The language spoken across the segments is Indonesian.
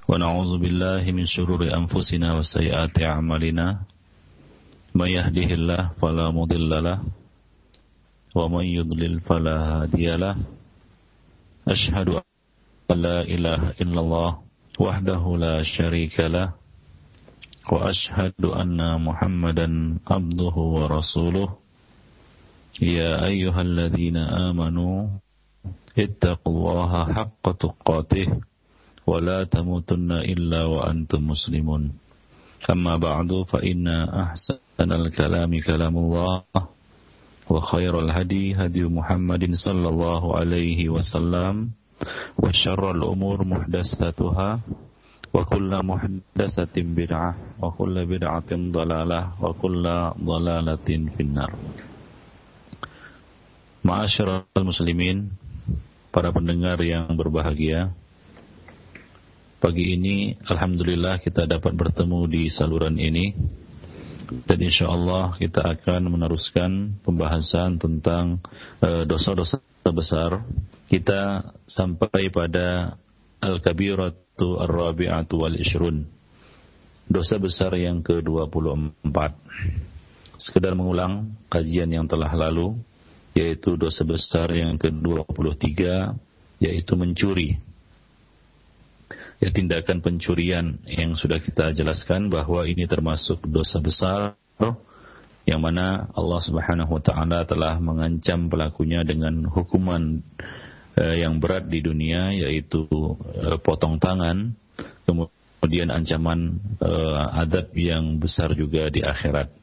ونعوذ بالله من شرور أنفسنا وسيئات أعمالنا من يهده الله فلا مضل له ومن يضلل فلا هادي له أشهد أن لا إله إلا الله وحده لا شريك له وأشهد أن محمدا عبده ورسوله يا أيها الذين آمنوا اتقوا الله حق تقاته ولا تموتن إلا وأنتم مسلمون أما بعد فإن أحسن الكلام كلام الله وخير الهدي هدي محمد صلى الله عليه وسلم وشر الأمور محدثاتها وكل محدثة بدعة وكل بدعة ضلالة وكل ضلالة في النار. Ma'asyiral muslimin, para pendengar yang berbahagia, pagi ini alhamdulillah kita dapat bertemu di saluran ini dan insyaallah kita akan meneruskan pembahasan tentang dosa-dosa besar. Kita sampai pada Al-Kabiratu Ar-Rabi'atu Wal-Ishrun, dosa besar yang ke-24. Sekedar mengulang kajian yang telah lalu, yaitu dosa besar yang ke-23, yaitu mencuri. Ya, tindakan pencurian yang sudah kita jelaskan bahwa ini termasuk dosa besar yang mana Allah Subhanahu wa taala telah mengancam pelakunya dengan hukuman yang berat di dunia, yaitu potong tangan, kemudian ancaman azab yang besar juga di akhirat.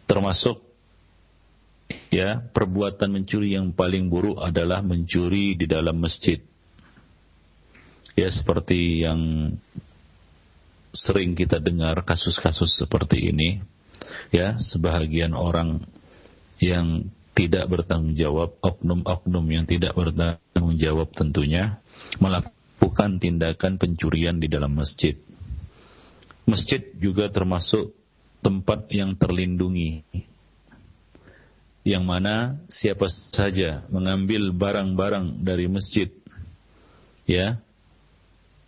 Termasuk ya, perbuatan mencuri yang paling buruk adalah mencuri di dalam masjid. Ya, seperti yang sering kita dengar kasus-kasus seperti ini. Ya, sebahagian orang yang tidak bertanggung jawab, oknum-oknum yang tidak bertanggung jawab tentunya, melakukan tindakan pencurian di dalam masjid. Masjid juga termasuk tempat yang terlindungi, yang mana siapa saja mengambil barang-barang dari masjid, ya,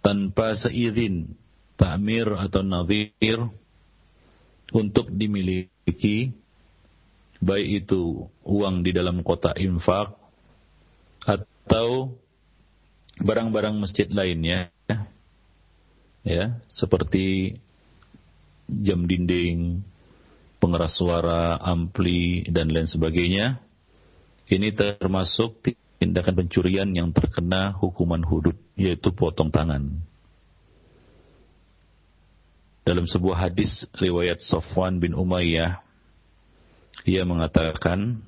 tanpa seizin ta'mir atau nadhir untuk dimiliki, baik itu uang di dalam kotak infak atau barang-barang masjid lainnya, ya, seperti jam dinding, pengeras suara, ampli, dan lain sebagainya. Ini termasuk tindakan pencurian yang terkena hukuman hudud, yaitu potong tangan. Dalam sebuah hadis riwayat Safwan bin Umayyah, ia mengatakan,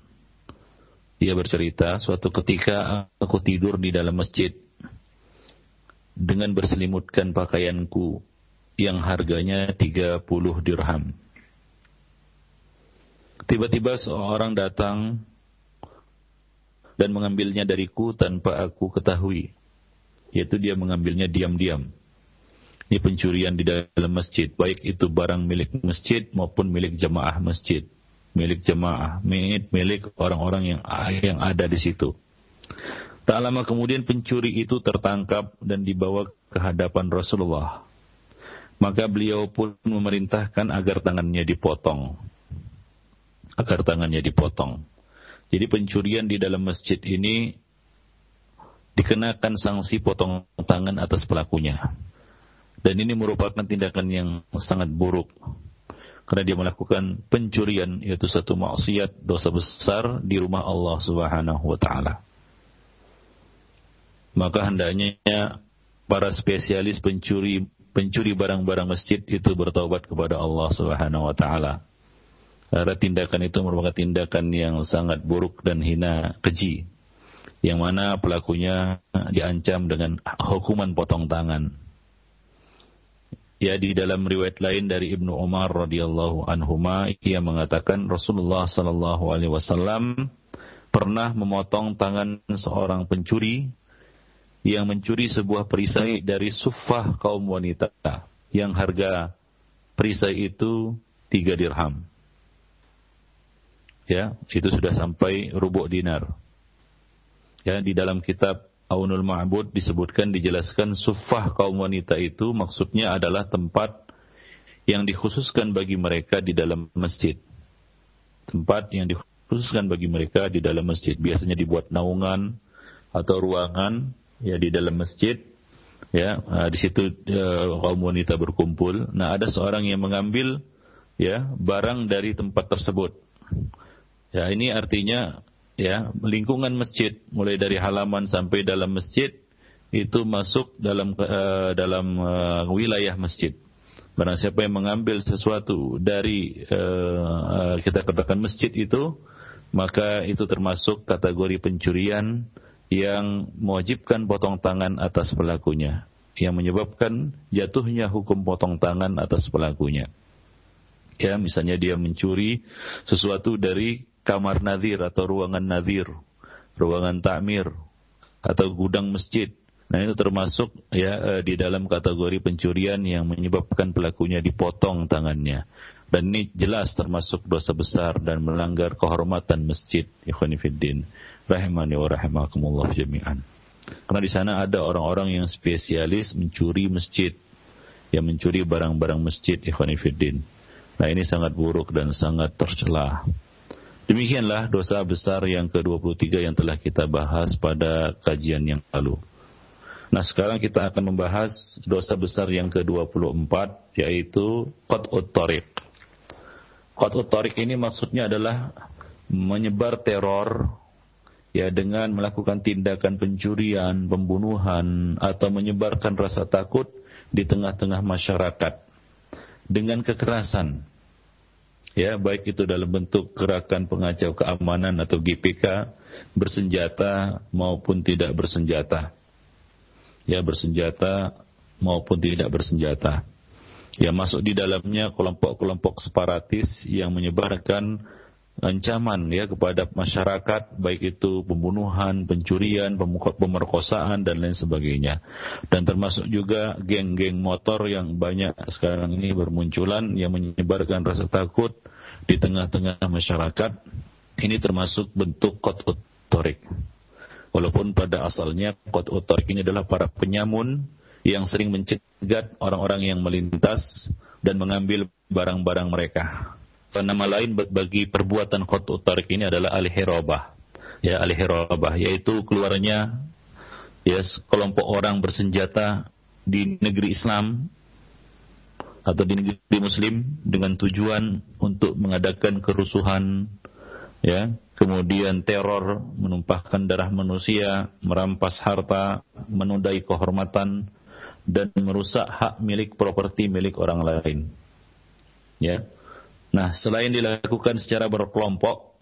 ia bercerita, suatu ketika aku tidur di dalam masjid dengan berselimutkan pakaianku yang harganya 30 dirham. Tiba-tiba seorang datang dan mengambilnya dariku tanpa aku ketahui, yaitu dia mengambilnya diam-diam. Ini pencurian di dalam masjid, baik itu barang milik masjid maupun milik jemaah masjid, milik jemaah, milik orang-orang yang ada di situ. Tak lama kemudian pencuri itu tertangkap dan dibawa ke hadapan Rasulullah. Maka beliau pun memerintahkan agar tangannya dipotong. Jadi pencurian di dalam masjid ini dikenakan sanksi potong tangan atas pelakunya. Dan ini merupakan tindakan yang sangat buruk, karena dia melakukan pencurian, yaitu satu maksiat, dosa besar di rumah Allah Subhanahu wa taala. Maka hendaknya para spesialis pencuri barang-barang masjid itu bertaubat kepada Allah Subhanahu wa taala. Karena tindakan itu merupakan tindakan yang sangat buruk dan hina keji, yang mana pelakunya diancam dengan hukuman potong tangan. Ya, di dalam riwayat lain dari Ibnu Umar radhiyallahu anhuma, ia mengatakan Rasulullah sallallahu alaihi wasallam pernah memotong tangan seorang pencuri yang mencuri sebuah perisai dari suffah kaum wanita, yang harga perisai itu 3 dirham. Ya, itu sudah sampai rubu' dinar. Ya, di dalam kitab Aunul Ma'bud dijelaskan suffah kaum wanita itu maksudnya adalah tempat yang dikhususkan bagi mereka di dalam masjid. Tempat yang dikhususkan bagi mereka di dalam masjid. Biasanya dibuat naungan atau ruangan ya di dalam masjid. Ya, di situ kaum wanita berkumpul. Nah, ada seorang yang mengambil ya barang dari tempat tersebut. Ya, ini artinya ya lingkungan masjid mulai dari halaman sampai dalam masjid itu masuk dalam wilayah masjid. Barang siapa yang mengambil sesuatu dari kita katakan masjid itu, maka itu termasuk kategori pencurian yang mewajibkan potong tangan atas pelakunya, yang menyebabkan jatuhnya hukum potong tangan atas pelakunya. Ya, misalnya dia mencuri sesuatu dari kamar nadhir atau ruangan nadhir, ruangan takmir atau gudang masjid. Nah, itu termasuk ya di dalam kategori pencurian yang menyebabkan pelakunya dipotong tangannya. Dan ini jelas termasuk dosa besar dan melanggar kehormatan masjid. Ikhwani fiddin, rahimani wa rahimakumullah jami'an. Karena di sana ada orang-orang yang spesialis mencuri masjid, yang mencuri barang-barang masjid. Ikhwani fiddin. Nah, ini sangat buruk dan sangat tercela. Demikianlah dosa besar yang ke-23 yang telah kita bahas pada kajian yang lalu. Nah, sekarang kita akan membahas dosa besar yang ke-24, yaitu qat'ut thariq. Qat'ut thariq ini maksudnya adalah menyebar teror ya dengan melakukan tindakan pencurian, pembunuhan atau menyebarkan rasa takut di tengah-tengah masyarakat dengan kekerasan. Ya, baik itu dalam bentuk gerakan pengacau keamanan atau GPK, bersenjata maupun tidak bersenjata. Ya, bersenjata maupun tidak bersenjata. Ya, masuk di dalamnya kelompok-kelompok separatis yang menyebarkan ancaman ya kepada masyarakat, baik itu pembunuhan, pencurian, pemerkosaan dan lain sebagainya. Dan termasuk juga geng-geng motor yang banyak sekarang ini bermunculan yang menyebarkan rasa takut di tengah-tengah masyarakat. Ini termasuk bentuk qat'ut thariq. Walaupun pada asalnya qat'ut thariq ini adalah para penyamun yang sering mencegat orang-orang yang melintas dan mengambil barang-barang mereka. Nama lain bagi perbuatan qat'ut thariq ini adalah al-hirabah. Ya, al-hirabah yaitu keluarnya ya kelompok orang bersenjata di negeri Islam atau di negeri Muslim dengan tujuan untuk mengadakan kerusuhan, ya, kemudian teror, menumpahkan darah manusia, merampas harta, menodai kehormatan dan merusak hak milik properti milik orang lain. Ya. Nah, selain dilakukan secara berkelompok,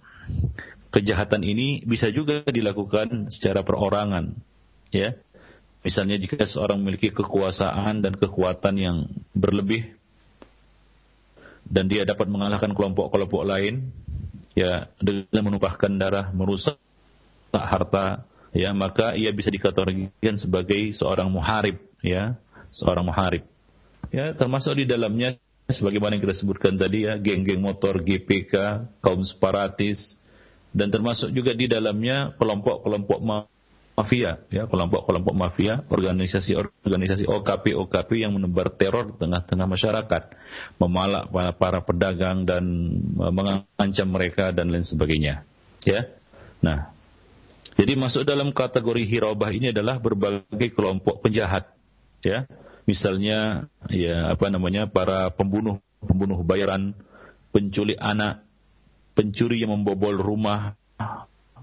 kejahatan ini bisa juga dilakukan secara perorangan. Ya. Misalnya jika seorang memiliki kekuasaan dan kekuatan yang berlebih dan dia dapat mengalahkan kelompok-kelompok lain, ya, dengan menumpahkan darah, merusak harta, ya, maka ia bisa dikategorikan sebagai seorang muharib, ya, seorang muharib. Ya, termasuk di dalamnya sebagaimana yang kita sebutkan tadi ya, geng-geng motor, GPK, kaum separatis, dan termasuk juga di dalamnya kelompok-kelompok mafia, ya, kelompok-kelompok mafia, organisasi OKP yang menebar teror di tengah-tengah masyarakat, memalak para pedagang dan mengancam mereka dan lain sebagainya. Ya, nah, jadi masuk dalam kategori hirabah ini adalah berbagai kelompok penjahat, ya, misalnya ya para pembunuh bayaran, penculik anak, pencuri yang membobol rumah,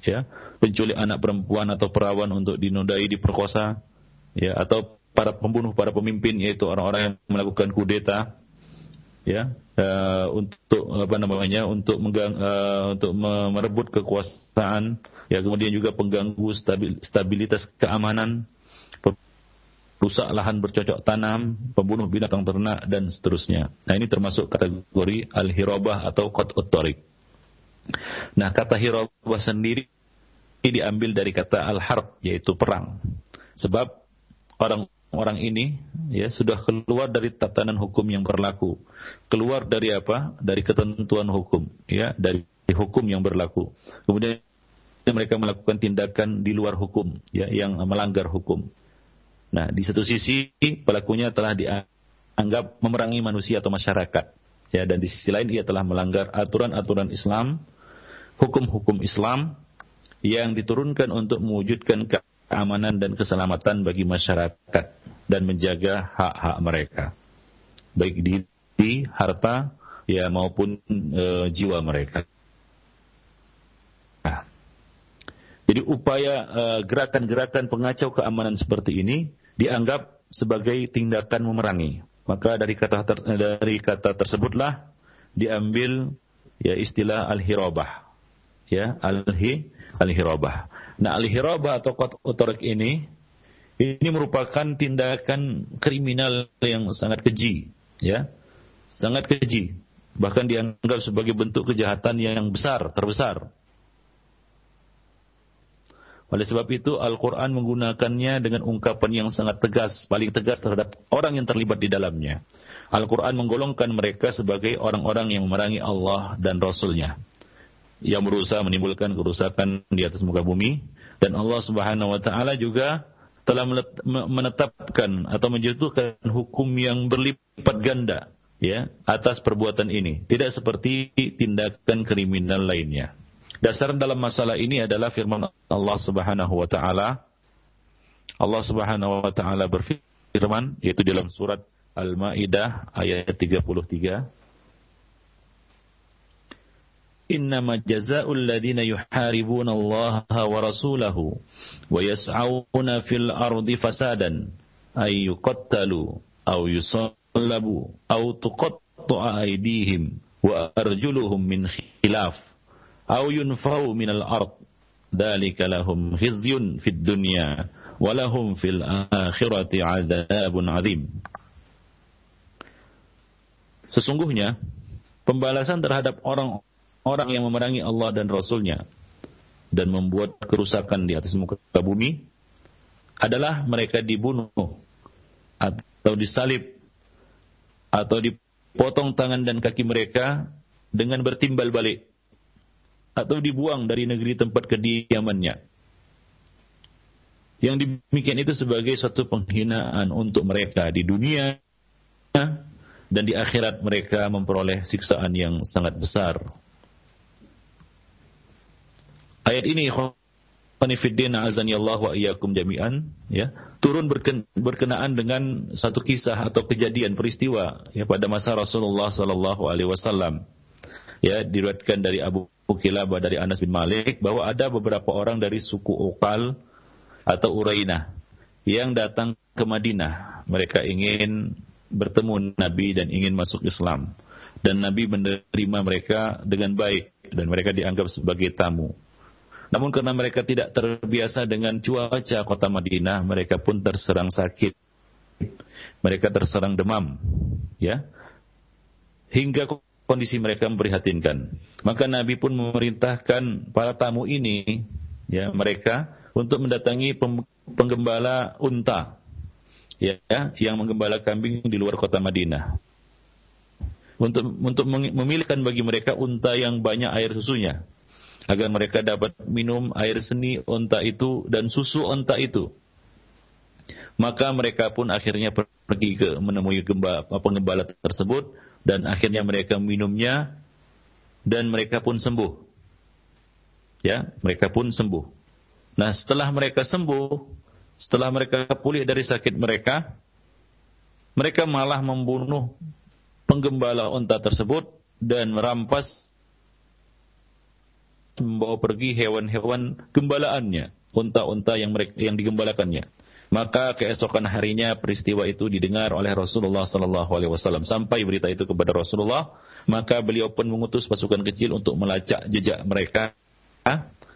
ya, penculik anak perempuan atau perawan untuk dinodai, diperkosa, ya, atau para pembunuh, para pemimpin, yaitu orang-orang yang melakukan kudeta, ya, untuk untuk merebut kekuasaan, ya, kemudian juga pengganggu stabilitas keamanan, rusak lahan bercocok tanam, pembunuh binatang ternak dan seterusnya. Nah, ini termasuk kategori al-hirabah atau qat'ut thariq. Nah, kata hirabah sendiri ini diambil dari kata al-harb, yaitu perang. Sebab orang-orang ini ya sudah keluar dari tatanan hukum yang berlaku. Keluar dari apa? Dari ketentuan hukum, ya, dari hukum yang berlaku. Kemudian mereka melakukan tindakan di luar hukum, ya, yang melanggar hukum. Nah, di satu sisi pelakunya telah dianggap memerangi manusia atau masyarakat, ya, dan di sisi lain ia telah melanggar aturan-aturan Islam, hukum-hukum Islam yang diturunkan untuk mewujudkan keamanan dan keselamatan bagi masyarakat dan menjaga hak-hak mereka, baik diri, harta, ya, maupun jiwa mereka. Nah, jadi upaya gerakan-gerakan pengacau keamanan seperti ini dianggap sebagai tindakan memerangi. Maka dari kata tersebutlah diambil, ya, istilah al-hirabah, ya, al-hirabah. Nah, al-hirabah atau qat'ut thariq ini merupakan tindakan kriminal yang sangat keji, ya, sangat keji. Bahkan dianggap sebagai bentuk kejahatan yang terbesar. Oleh sebab itu Al-Quran menggunakannya dengan ungkapan yang sangat tegas, paling tegas terhadap orang yang terlibat di dalamnya. Al-Quran menggolongkan mereka sebagai orang-orang yang memerangi Allah dan Rasul-Nya, yang berusaha menimbulkan kerusakan di atas muka bumi. Dan Allah Subhanahu wa Ta'ala juga telah menetapkan atau menjatuhkan hukum yang berlipat ganda, ya, atas perbuatan ini, tidak seperti tindakan kriminal lainnya. Dasar dalam masalah ini adalah firman Allah Subhanahu wa Ta'ala. Allah Subhanahu wa Ta'ala berfirman, yaitu dalam surat Al-Maidah ayat 33. Innama jazaa'ul ladzina yuharibuna Allah wa rasulahu wa yas'auna fil ardi fasadan ay yuqattalu aw yusallabu aw tuqatta'a aydihim wa arjuluhum min khilaf aw yunfau minal ard dzalika lahum khizyun fid dunya wa lahum fil akhirati 'adzabun 'adzim. Sesungguhnya pembalasan terhadap orang yang memerangi Allah dan Rasul-Nya dan membuat kerusakan di atas muka bumi adalah mereka dibunuh atau disalib atau dipotong tangan dan kaki mereka dengan bertimbal balik atau dibuang dari negeri tempat kediamannya. Yang demikian itu sebagai suatu penghinaan untuk mereka di dunia, dan di akhirat mereka memperoleh siksaan yang sangat besar. Ayat ini, ikhwani fiddin azanillahu wa iyyakum jami'an, ya, turun berkenaan dengan satu kisah atau kejadian peristiwa, ya, pada masa Rasulullah sallallahu alaihi wasallam. Ya, diriwayatkan dari Abu Kilabah dari Anas bin Malik bahwa ada beberapa orang dari suku Uqal atau Urainah yang datang ke Madinah. Mereka ingin bertemu Nabi dan ingin masuk Islam, dan Nabi menerima mereka dengan baik dan mereka dianggap sebagai tamu. Namun karena mereka tidak terbiasa dengan cuaca kota Madinah, mereka pun terserang sakit. Mereka terserang demam, ya, hingga kondisi mereka memprihatinkan. Maka Nabi pun memerintahkan para tamu ini, ya, mereka untuk mendatangi penggembala unta, ya, yang menggembala kambing di luar kota Madinah, untuk memilihkan bagi mereka unta yang banyak air susunya, agar mereka dapat minum air seni unta itu dan susu unta itu. Maka mereka pun akhirnya pergi menemui penggembala tersebut, dan akhirnya mereka minumnya dan mereka pun sembuh. Ya, mereka pun sembuh. Nah, setelah mereka sembuh, setelah mereka pulih dari sakit mereka, mereka malah membunuh penggembala unta tersebut dan merampas, membawa pergi hewan-hewan gembalaannya, unta-unta yang digembalakannya. Maka keesokan harinya peristiwa itu didengar oleh Rasulullah sallallahu alaihi wasallam. Sampai berita itu kepada Rasulullah, maka beliau pun mengutus pasukan kecil untuk melacak jejak mereka.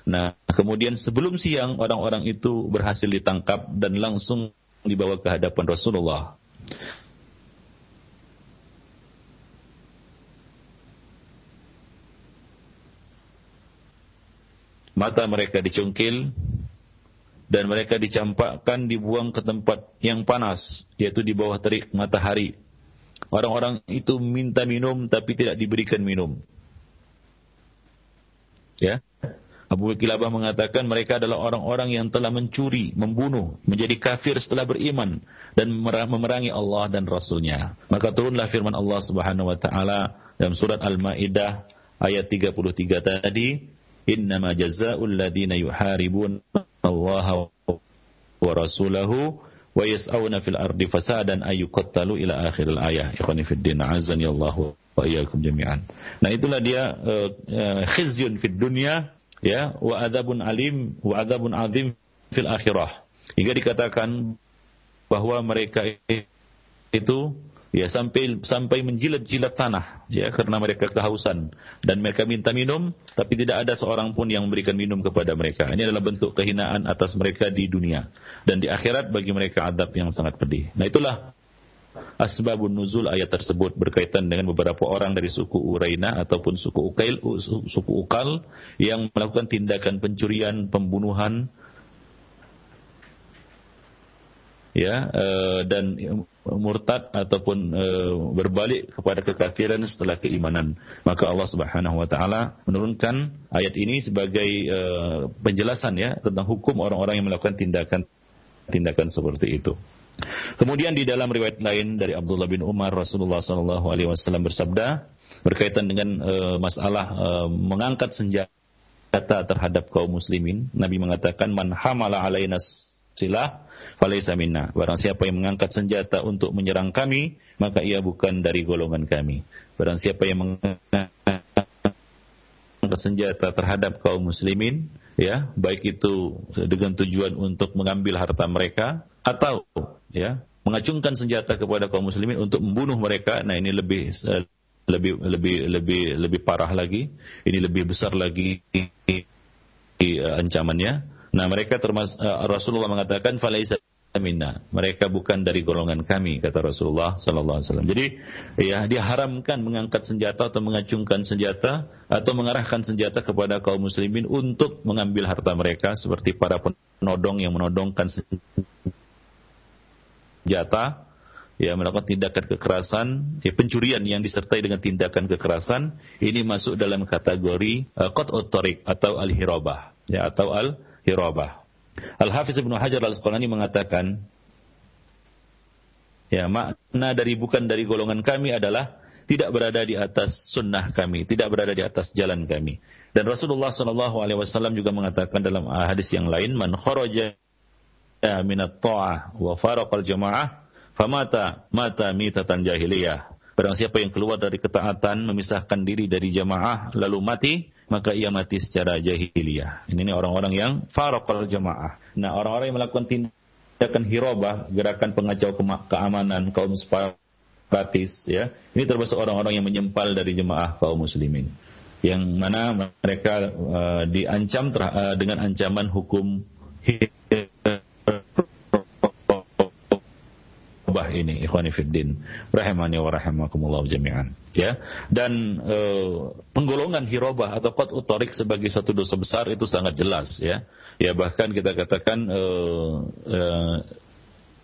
Nah, kemudian sebelum siang orang-orang itu berhasil ditangkap dan langsung dibawa ke hadapan Rasulullah. Mata mereka dicungkil dan mereka dicampakkan, dibuang ke tempat yang panas, yaitu di bawah terik matahari. Orang-orang itu minta minum tapi tidak diberikan minum. Ya, Abu Kilabah mengatakan mereka adalah orang-orang yang telah mencuri, membunuh, menjadi kafir setelah beriman dan memerangi Allah dan Rasul-Nya. Maka turunlah firman Allah Subhanahu wa taala dalam surat Al-Maidah ayat 33 tadi, "Innama jazaa'ul ladzina yuharibuna Allah wa rasulahu wa yas'auna fil ardi fasadan ayyuqattalu ila akhiril ayah." Ikhwani fid din, azani Allah wa iyyakum jami'an. Nah, itulah dia khizyun fid dunya, ya, wa adzabun alim wa adzabun azim fil akhirah. Hingga dikatakan bahwa mereka itu ya sampai menjilat-jilat tanah, ya, karena mereka kehausan dan mereka minta minum tapi tidak ada seorang pun yang memberikan minum kepada mereka. Ini adalah bentuk kehinaan atas mereka di dunia, dan di akhirat bagi mereka azab yang sangat pedih. Nah, itulah asbabun nuzul ayat tersebut, berkaitan dengan beberapa orang dari suku Uraina ataupun suku Ukal yang melakukan tindakan pencurian, pembunuhan, ya, dan murtad ataupun berbalik kepada kekafiran setelah keimanan. Maka Allah Subhanahu wa taala menurunkan ayat ini sebagai penjelasan, ya, tentang hukum orang-orang yang melakukan tindakan seperti itu. Kemudian di dalam riwayat lain dari Abdullah bin Umar, Rasulullah sallallahu alaihi wasallam bersabda berkaitan dengan masalah mengangkat senjata terhadap kaum muslimin. Nabi mengatakan, "Man hamala alaina silah falaysa minna." Barang siapa yang mengangkat senjata untuk menyerang kami, maka ia bukan dari golongan kami. Barang siapa yang mengangkat senjata terhadap kaum muslimin, ya, baik itu dengan tujuan untuk mengambil harta mereka atau, ya, mengacungkan senjata kepada kaum muslimin untuk membunuh mereka. Nah, ini lebih parah lagi, ini lebih besar lagi ancamannya. Nah, mereka termasuk Rasulullah mengatakan falaisa minna, mereka bukan dari golongan kami, kata Rasulullah sallallahu alaihi wasallam. Jadi, ya, diharamkan mengangkat senjata atau mengacungkan senjata atau mengarahkan senjata kepada kaum muslimin untuk mengambil harta mereka, seperti para penodong yang menodongkan senjata, ya, melakukan tindakan kekerasan, ya, pencurian yang disertai dengan tindakan kekerasan. Ini masuk dalam kategori qat'ut thariq atau al-hirabah, ya, atau al-hirabah. Al-Hafiz Ibnu Hajar Al-Asqalani mengatakan, ya, makna dari bukan dari golongan kami adalah tidak berada di atas sunnah kami, tidak berada di atas jalan kami. Dan Rasulullah SAW juga mengatakan dalam hadis yang lain, "Man kharaja minat ta'ah wa faraqal jamaah famata mata mitatan jahiliyah." Barang siapa yang keluar dari ketaatan, memisahkan diri dari jamaah lalu mati, maka ia mati secara jahiliyah. Ini orang-orang yang faraqal jamaah. Nah, orang-orang yang melakukan tindakan hirabah, gerakan pengacau keamanan, kaum separatis, ya, ini termasuk orang-orang yang menyempal dari jemaah kaum muslimin, yang mana mereka diancam dengan ancaman hukum ini, ikhwani fiddin rahimani wa rahimakumullah jami'an, ya. Dan penggolongan hirabah atau qat'ut thariq sebagai satu dosa besar itu sangat jelas, ya. Ya, bahkan kita katakan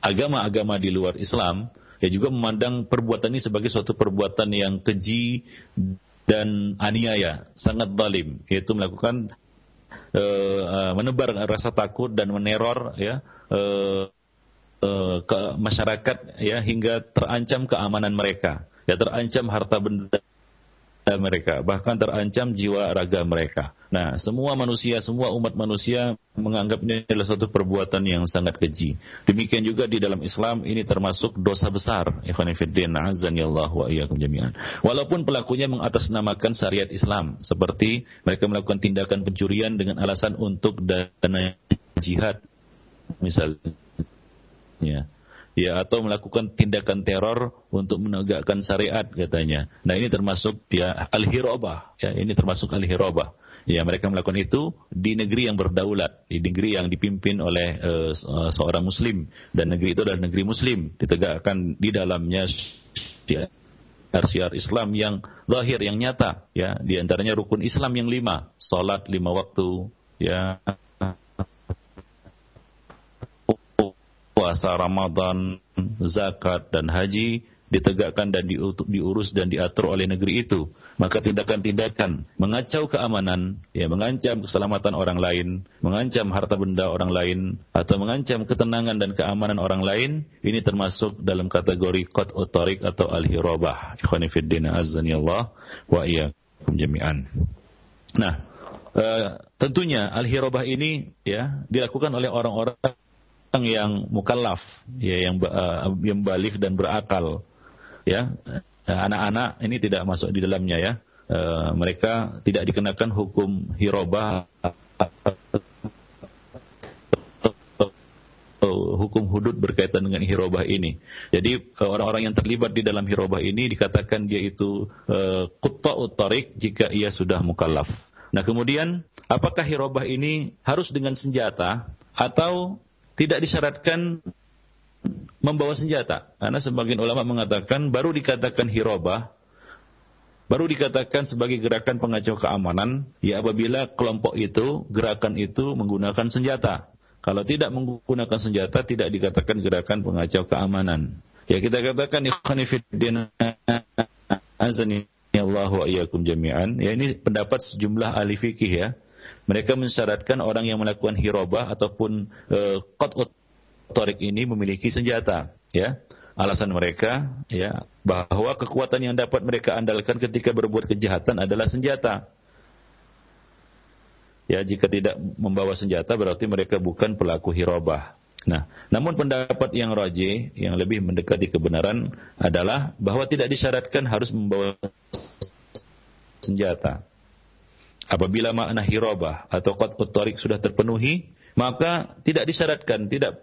agama-agama di luar Islam, ya, juga memandang perbuatan ini sebagai suatu perbuatan yang keji dan aniaya, sangat zalim, yaitu melakukan menebar rasa takut dan meneror, ya, ke masyarakat, ya, hingga terancam keamanan mereka, ya, terancam harta benda mereka, bahkan terancam jiwa raga mereka. Nah, semua manusia, semua umat manusia menganggap ini adalah suatu perbuatan yang sangat keji. Demikian juga di dalam Islam, ini termasuk dosa besar. Ikhwani fiddin, azani Allah wa iyyakum jami'an. Walaupun pelakunya mengatasnamakan syariat Islam, seperti mereka melakukan tindakan pencurian dengan alasan untuk dana jihad, misalnya, ya, atau melakukan tindakan teror untuk menegakkan syariat, katanya. Nah, ini termasuk, ya, al-hirabah, ya, ini termasuk al-hirabah. Ya, mereka melakukan itu di negeri yang berdaulat, di negeri yang dipimpin oleh seorang muslim, dan negeri itu adalah negeri muslim, ditegakkan di dalamnya syiar Islam yang zahir, yang nyata, ya, di antaranya rukun Islam yang 5, salat 5 waktu, ya, puasa Ramadan, zakat dan haji ditegakkan dan diurus dan diatur oleh negeri itu. Maka tindakan-tindakan mengacau keamanan, ya, mengancam keselamatan orang lain, mengancam harta benda orang lain, atau mengancam ketenangan dan keamanan orang lain, ini termasuk dalam kategori qat'ut thariq atau al-hirabah. Ikhwani fid din, azani Allah wa iyyakum jami'an. Nah, tentunya al-hirabah ini, ya, dilakukan oleh orang-orang yang mukallaf, ya, yang baligh dan berakal. Ya, anak-anak ini tidak masuk di dalamnya, ya. Mereka tidak dikenakan hukum hirabah, hukum hudud berkaitan dengan hirabah ini. Jadi orang-orang yang terlibat di dalam hirabah ini dikatakan dia itu qutta'ut thariq jika ia sudah mukallaf. Nah, kemudian apakah hirabah ini harus dengan senjata atau tidak disyaratkan membawa senjata? Karena sebagian ulama mengatakan baru dikatakan hirabah, baru dikatakan sebagai gerakan pengacau keamanan, ya, apabila kelompok itu, gerakan itu menggunakan senjata. Kalau tidak menggunakan senjata, tidak dikatakan gerakan pengacau keamanan. Ya, kita katakan ikhwani fid din, azani Allah wa iyyakum jami'an. Ya, ini pendapat sejumlah ahli fikih, ya. Mereka mensyaratkan orang yang melakukan hirabah ataupun qat'ut thariq ini memiliki senjata, ya. Alasan mereka, ya, bahwa kekuatan yang dapat mereka andalkan ketika berbuat kejahatan adalah senjata. Ya, jika tidak membawa senjata berarti mereka bukan pelaku hirabah. Nah, namun pendapat yang rajih, yang lebih mendekati kebenaran adalah bahwa tidak disyaratkan harus membawa senjata. Apabila makna hirabah atau qat'ut thariq sudah terpenuhi, maka tidak disyaratkan, tidak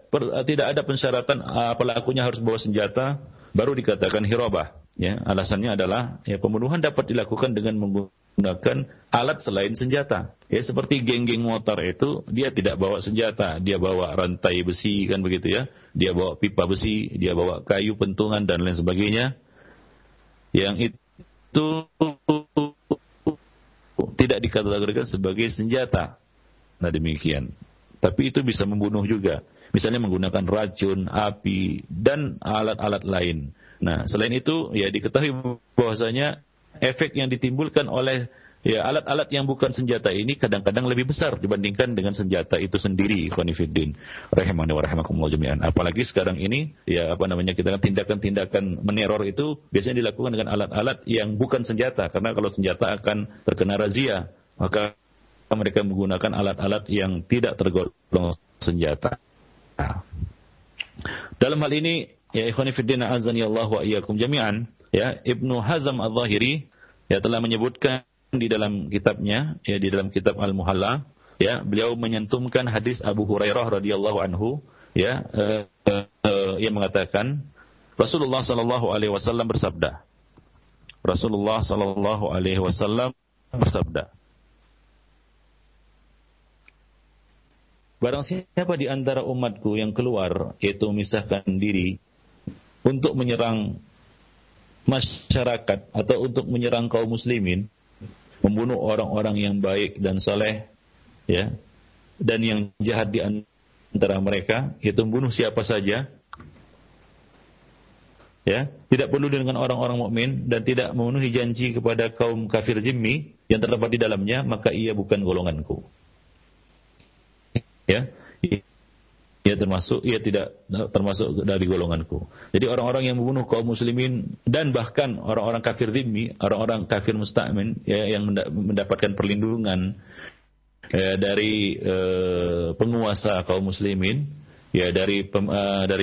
ada pensyaratan pelakunya harus bawa senjata baru dikatakan hirabah. Ya, alasannya adalah, ya, pembunuhan dapat dilakukan dengan menggunakan alat selain senjata. Ya, seperti geng-geng motor itu dia tidak bawa senjata, dia bawa rantai besi, kan begitu, ya. Dia bawa pipa besi, dia bawa kayu pentungan dan lain sebagainya. Yang itu tidak dikategorikan sebagai senjata. Nah, demikian. Tapi itu bisa membunuh juga. Misalnya menggunakan racun, api, dan alat-alat lain. Nah, selain itu, ya, diketahui bahwasanya efek yang ditimbulkan oleh, ya, alat-alat yang bukan senjata ini kadang-kadang lebih besar dibandingkan dengan senjata itu sendiri. Ikhwani fiddin, rahimani wa rahimakumullah jami'an. Apalagi sekarang ini, ya, kita tindakan meneror itu biasanya dilakukan dengan alat-alat yang bukan senjata, karena kalau senjata akan terkena razia. Maka mereka menggunakan alat-alat yang tidak tergolong senjata. Nah, dalam hal ini, ya, ikhwani fiddin, azani Allah wa iyyakum jami'an, ya, Ibnu Hazm Al-Zahiri, ya, telah menyebutkan di dalam kitabnya, ya, di dalam kitab Al-Muhalla, ya, beliau menyentumkan hadis Abu Hurairah radhiyallahu anhu, ya, yang mengatakan Rasulullah sallallahu alaihi wasallam bersabda. Rasulullah sallallahu alaihi wasallam bersabda, barang siapa di antara umatku yang keluar, yaitu memisahkan diri untuk menyerang masyarakat atau untuk menyerang kaum muslimin, membunuh orang-orang yang baik dan saleh, ya, dan yang jahat di antara mereka, yaitu membunuh siapa saja, ya, tidak peduli dengan orang-orang mukmin dan tidak memenuhi janji kepada kaum kafir zimmi yang terdapat di dalamnya, maka ia bukan golonganku. Ya, ia tidak termasuk dari golonganku. Jadi orang-orang yang membunuh kaum muslimin dan bahkan orang-orang kafir zimmi, orang-orang kafir musta'min, ya, yang mendapatkan perlindungan, ya, dari penguasa kaum muslimin, ya, dari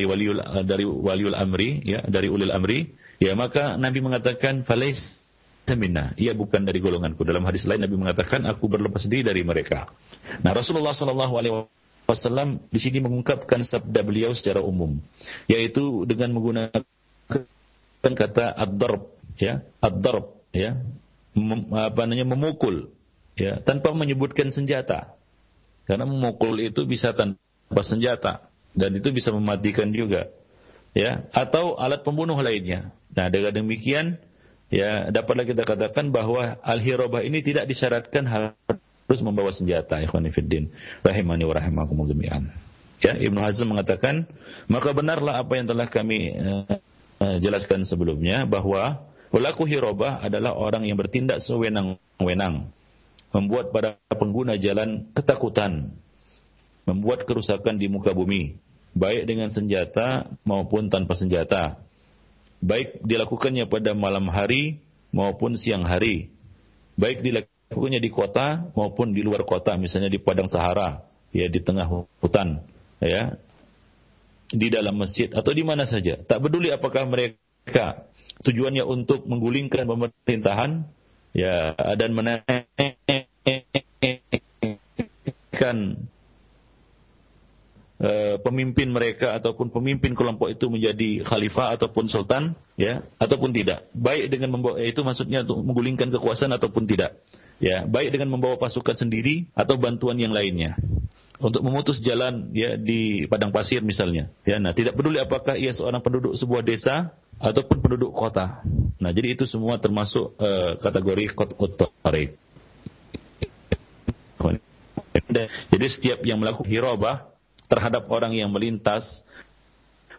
waliul amri, ya, dari ulil amri, ya, maka Nabi mengatakan falais minna, ia bukan dari golonganku. Dalam hadis lain Nabi mengatakan aku berlepas diri dari mereka. Nah, Rasulullah sallallahu alaihi wasallam di sini mengungkapkan sabda beliau secara umum, yaitu dengan menggunakan kata ad-darb, ya, ad-darb, ya, memukul, ya, tanpa menyebutkan senjata. Karena memukul itu bisa tanpa senjata dan itu bisa mematikan juga, ya, atau alat pembunuh lainnya. Nah, dengan demikian, ya, dapatlah kita katakan bahwa al-hirabah ini tidak disyaratkan harus membawa senjata. Ikhwani fiddin, rahimani wa rahimakumullah jami'an. Ya, Ibnu Hazm mengatakan, maka benarlah apa yang telah kami jelaskan sebelumnya, bahwa pelaku hirabah adalah orang yang bertindak sewenang-wenang, membuat para pengguna jalan ketakutan, membuat kerusakan di muka bumi, baik dengan senjata maupun tanpa senjata, baik dilakukannya pada malam hari maupun siang hari, baik dilakukannya di kota maupun di luar kota, misalnya di padang Sahara, ya, di tengah hutan, ya, di dalam masjid atau di mana saja. Tak peduli apakah mereka tujuannya untuk menggulingkan pemerintahan, ya, dan menaikkan pemimpin mereka ataupun pemimpin kelompok itu menjadi khalifah ataupun sultan, ya, ataupun tidak. Baik dengan membawa, itu maksudnya untuk menggulingkan kekuasaan ataupun tidak. Ya, baik dengan membawa pasukan sendiri atau bantuan yang lainnya untuk memutus jalan, ya, di padang pasir misalnya. Ya, nah, tidak peduli apakah ia seorang penduduk sebuah desa ataupun penduduk kota. Nah, jadi itu semua termasuk kategori qat'ut thariq. Jadi setiap yang melakukan hirabah terhadap orang yang melintas,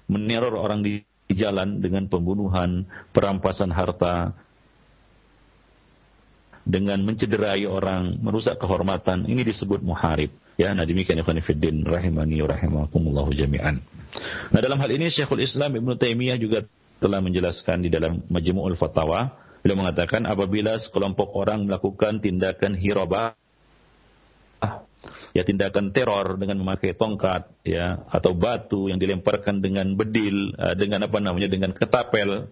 meneror orang di jalan dengan pembunuhan, perampasan harta, dengan mencederai orang, merusak kehormatan, ini disebut muharib. Ya, nah demikian ikhwan fillah rahimani wa rahimakumullah jami'an. Nah, dalam hal ini Syekhul Islam Ibnu Taimiyah juga telah menjelaskan di dalam Majmu'ul Fatawa. Beliau mengatakan apabila sekelompok orang melakukan tindakan hirabah, ya, tindakan teror dengan memakai tongkat, ya, atau batu yang dilemparkan dengan bedil, dengan dengan ketapel,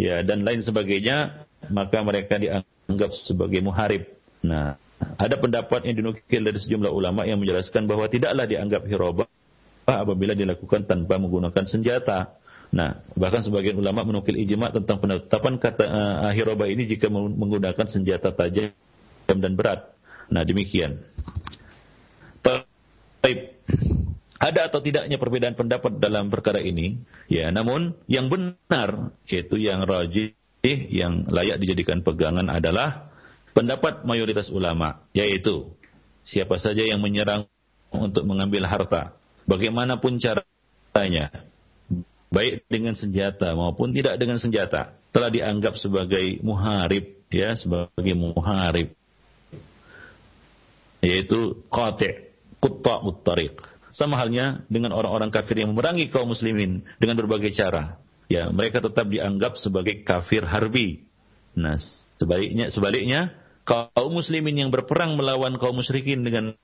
ya, dan lain sebagainya, maka mereka dianggap sebagai muharib. Nah, ada pendapat yang dinukil dari sejumlah ulama yang menjelaskan bahwa tidaklah dianggap hirabah apabila dilakukan tanpa menggunakan senjata. Nah, bahkan sebagian ulama menukil ijma' tentang penetapan kata hirabah ini jika menggunakan senjata tajam dan berat. Nah, demikian. Ada atau tidaknya perbedaan pendapat dalam perkara ini? Ya, namun yang benar, yaitu yang rajih, yang layak dijadikan pegangan adalah pendapat mayoritas ulama, yaitu siapa saja yang menyerang untuk mengambil harta, bagaimanapun caranya, baik dengan senjata maupun tidak dengan senjata, telah dianggap sebagai muharib, ya, sebagai muharib, yaitu qati', qutta'ut thariq. Sama halnya dengan orang-orang kafir yang memerangi kaum muslimin dengan berbagai cara. Ya, mereka tetap dianggap sebagai kafir harbi. Nah, sebaliknya kaum muslimin yang berperang melawan kaum musyrikin dengan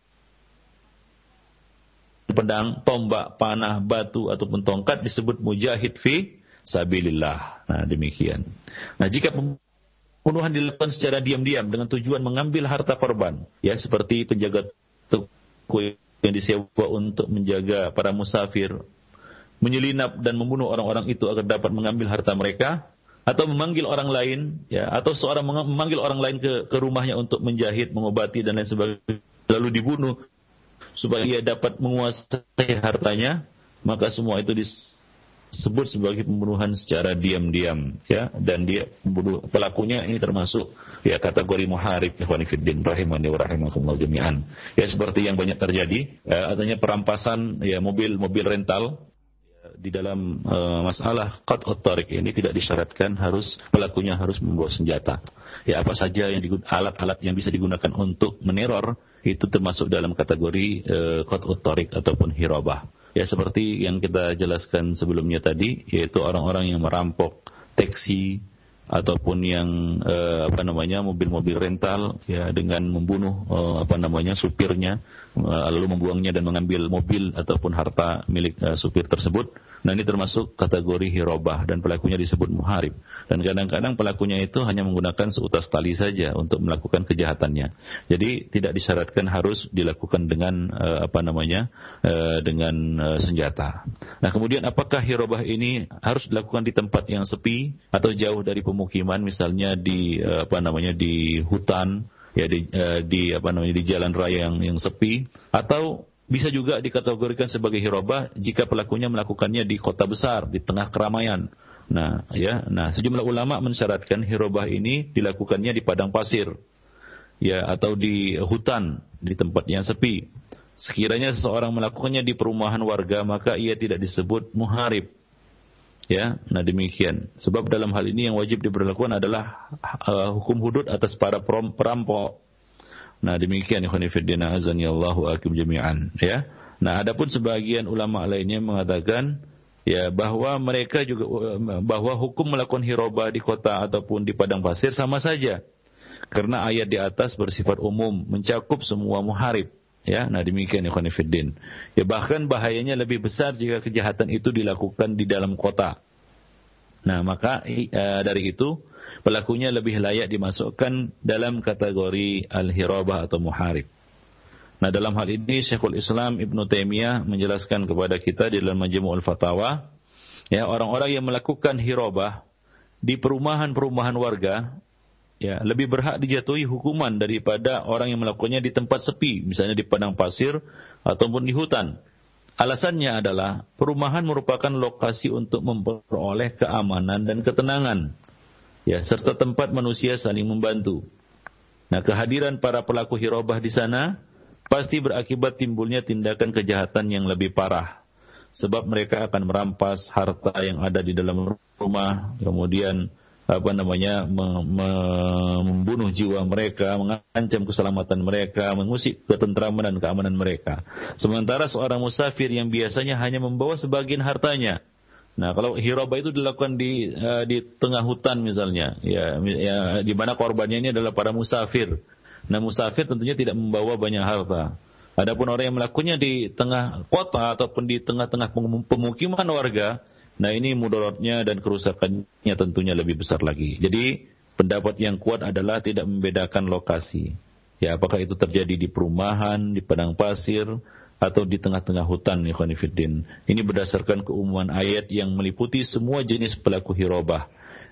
pedang, tombak, panah, batu ataupun tongkat disebut mujahid fi sabilillah. Nah, demikian. Nah, jika pembunuhan dilakukan secara diam-diam dengan tujuan mengambil harta korban, ya, seperti penjaga toko yang disewa untuk menjaga para musafir, menyelinap dan membunuh orang-orang itu agar dapat mengambil harta mereka, atau memanggil orang lain, ya, atau seorang memanggil orang lain ke rumahnya untuk menjahit, mengobati dan lain sebagainya, lalu dibunuh supaya ia dapat menguasai hartanya, maka semua itu disebut sebagai pembunuhan secara diam-diam, ya, dan dia pelakunya ini termasuk, ya, kategori muharib, ikhwan fillah rahimani wa rahimakumullah jami'an. Ya, seperti yang banyak terjadi, adanya perampasan, ya, mobil rental, ya, di dalam masalah qat'ut thariq ini tidak disyaratkan pelakunya harus membawa senjata. Ya, apa saja yang alat-alat yang bisa digunakan untuk meneror itu termasuk dalam kategori qat'ut thariq ataupun hirabah. Ya, seperti yang kita jelaskan sebelumnya tadi, yaitu orang-orang yang merampok taksi ataupun yang mobil-mobil rental, ya, dengan membunuh supirnya, lalu membuangnya dan mengambil mobil ataupun harta milik supir tersebut. Nah, ini termasuk kategori hirabah dan pelakunya disebut muharib. Dan kadang-kadang pelakunya itu hanya menggunakan seutas tali saja untuk melakukan kejahatannya. Jadi tidak disyaratkan harus dilakukan dengan senjata. Nah, kemudian apakah hirabah ini harus dilakukan di tempat yang sepi atau jauh dari pemukiman, misalnya di hutan, ya, di jalan raya yang sepi, atau bisa juga dikategorikan sebagai hirabah jika pelakunya melakukannya di kota besar, di tengah keramaian. Nah, sejumlah ulama mensyaratkan hirabah ini dilakukannya di padang pasir, ya, atau di hutan, di tempat yang sepi. Sekiranya seseorang melakukannya di perumahan warga, maka ia tidak disebut muharib. Ya, nah demikian. Sebab dalam hal ini yang wajib diberlakukan adalah hukum hudud atas para perampok. Nah demikian ikhwan fillah azani Allahu akum jami'an, ya. Nah adapun sebagian ulama lainnya mengatakan ya bahwa mereka juga bahwa hukum melakukan hirabah di kota ataupun di padang pasir sama saja. Karena ayat di atas bersifat umum, mencakup semua muharib. Ya, nah demikian ikhwan fillah. Ya bahkan bahayanya lebih besar jika kejahatan itu dilakukan di dalam kota. Nah, maka dari itu pelakunya lebih layak dimasukkan dalam kategori al-hirabah atau muharib. Nah, dalam hal ini Syekhul Islam Ibnu Taimiyah menjelaskan kepada kita di dalam Majmu'ul Fatawa, ya orang-orang yang melakukan hirabah di perumahan-perumahan warga, ya lebih berhak dijatuhi hukuman daripada orang yang melakukannya di tempat sepi, misalnya di padang pasir ataupun di hutan. Alasannya adalah perumahan merupakan lokasi untuk memperoleh keamanan dan ketenangan, ya serta tempat manusia saling membantu. Nah, kehadiran para pelaku hirabah di sana pasti berakibat timbulnya tindakan kejahatan yang lebih parah, sebab mereka akan merampas harta yang ada di dalam rumah, kemudian membunuh jiwa mereka, mengancam keselamatan mereka, mengusik ketentraman dan keamanan mereka. Sementara seorang musafir yang biasanya hanya membawa sebagian hartanya. Nah, kalau hirabah itu dilakukan di tengah hutan misalnya, ya di mana korbannya ini adalah para musafir. Nah, musafir tentunya tidak membawa banyak harta. Adapun orang yang melakukannya di tengah kota ataupun di tengah-tengah pemukiman warga, nah ini mudaratnya dan kerusakannya tentunya lebih besar lagi. Jadi pendapat yang kuat adalah tidak membedakan lokasi. Ya, apakah itu terjadi di perumahan, di padang pasir, atau di tengah-tengah hutan, ikhwan fillah. Ini berdasarkan keumuman ayat yang meliputi semua jenis pelaku hirabah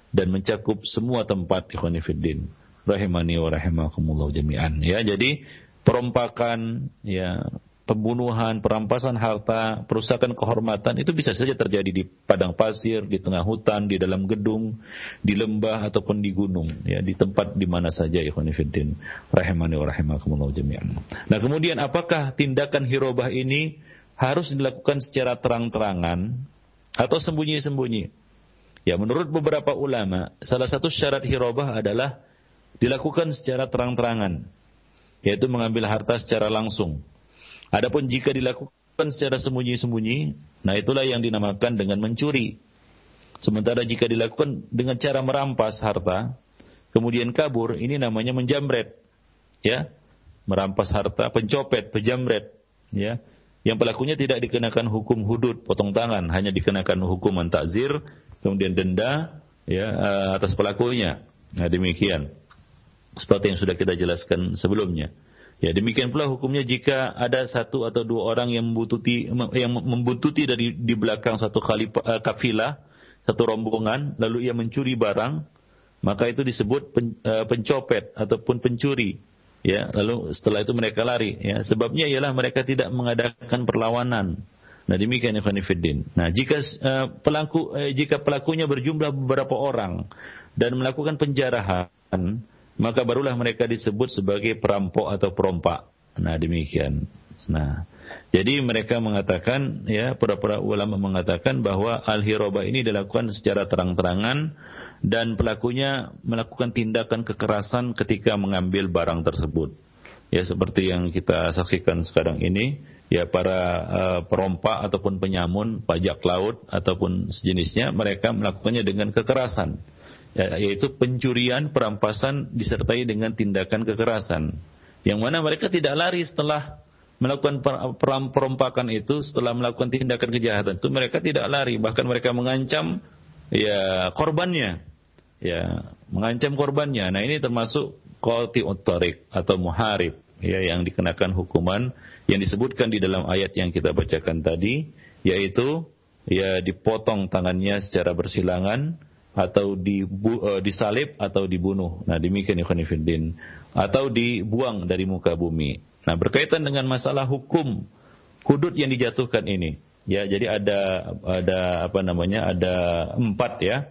dan mencakup semua tempat, ikhwan fillah. Rahimani wa rahimakumullah jami'an. Ya, jadi perompakan, ya pembunuhan, perampasan harta, perusakan kehormatan itu bisa saja terjadi di padang pasir, di tengah hutan, di dalam gedung, di lembah ataupun di gunung, ya di tempat di mana saja, ikhwan fillah. Rahimani wa rahimakumullah jami'an. Nah, kemudian apakah tindakan hirabah ini harus dilakukan secara terang-terangan atau sembunyi-sembunyi? Ya, menurut beberapa ulama, salah satu syarat hirabah adalah dilakukan secara terang-terangan, yaitu mengambil harta secara langsung. Adapun jika dilakukan secara sembunyi-sembunyi, nah itulah yang dinamakan dengan mencuri. Sementara jika dilakukan dengan cara merampas harta, kemudian kabur, ini namanya menjamret. Ya, merampas harta, pencopet, pejamret. Ya, yang pelakunya tidak dikenakan hukum hudud, potong tangan, hanya dikenakan hukuman takzir, kemudian denda, ya atas pelakunya. Nah demikian, seperti yang sudah kita jelaskan sebelumnya. Ya, demikian pula hukumnya jika ada satu atau dua orang yang membuntuti dari di belakang satu kafilah, satu rombongan, lalu ia mencuri barang, maka itu disebut pencopet ataupun pencuri. Ya, lalu setelah itu mereka lari. Ya, sebabnya ialah mereka tidak mengadakan perlawanan. Nah, demikian ikhwan fillah. Nah, jika pelakunya berjumlah beberapa orang dan melakukan penjarahan, maka barulah mereka disebut sebagai perampok atau perompak. Nah, demikian. Nah, jadi mereka mengatakan, ya, para ulama mengatakan bahwa al-hirabah ini dilakukan secara terang-terangan dan pelakunya melakukan tindakan kekerasan ketika mengambil barang tersebut. Ya, seperti yang kita saksikan sekarang ini, ya para perompak ataupun penyamun pajak laut ataupun sejenisnya, mereka melakukannya dengan kekerasan. Ya, yaitu pencurian, perampasan disertai dengan tindakan kekerasan, yang mana mereka tidak lari setelah melakukan perompakan itu, setelah melakukan tindakan kejahatan itu mereka tidak lari, bahkan mereka mengancam ya korbannya, ya mengancam korbannya. Nah, ini termasuk qati'ut thariq atau muharib, ya yang dikenakan hukuman yang disebutkan di dalam ayat yang kita bacakan tadi, yaitu ya dipotong tangannya secara bersilangan, atau disalib atau dibunuh. Nah, demikian ikhwan fillah, atau dibuang dari muka bumi. Nah, berkaitan dengan masalah hukum hudud yang dijatuhkan ini, ya jadi ada 4 ya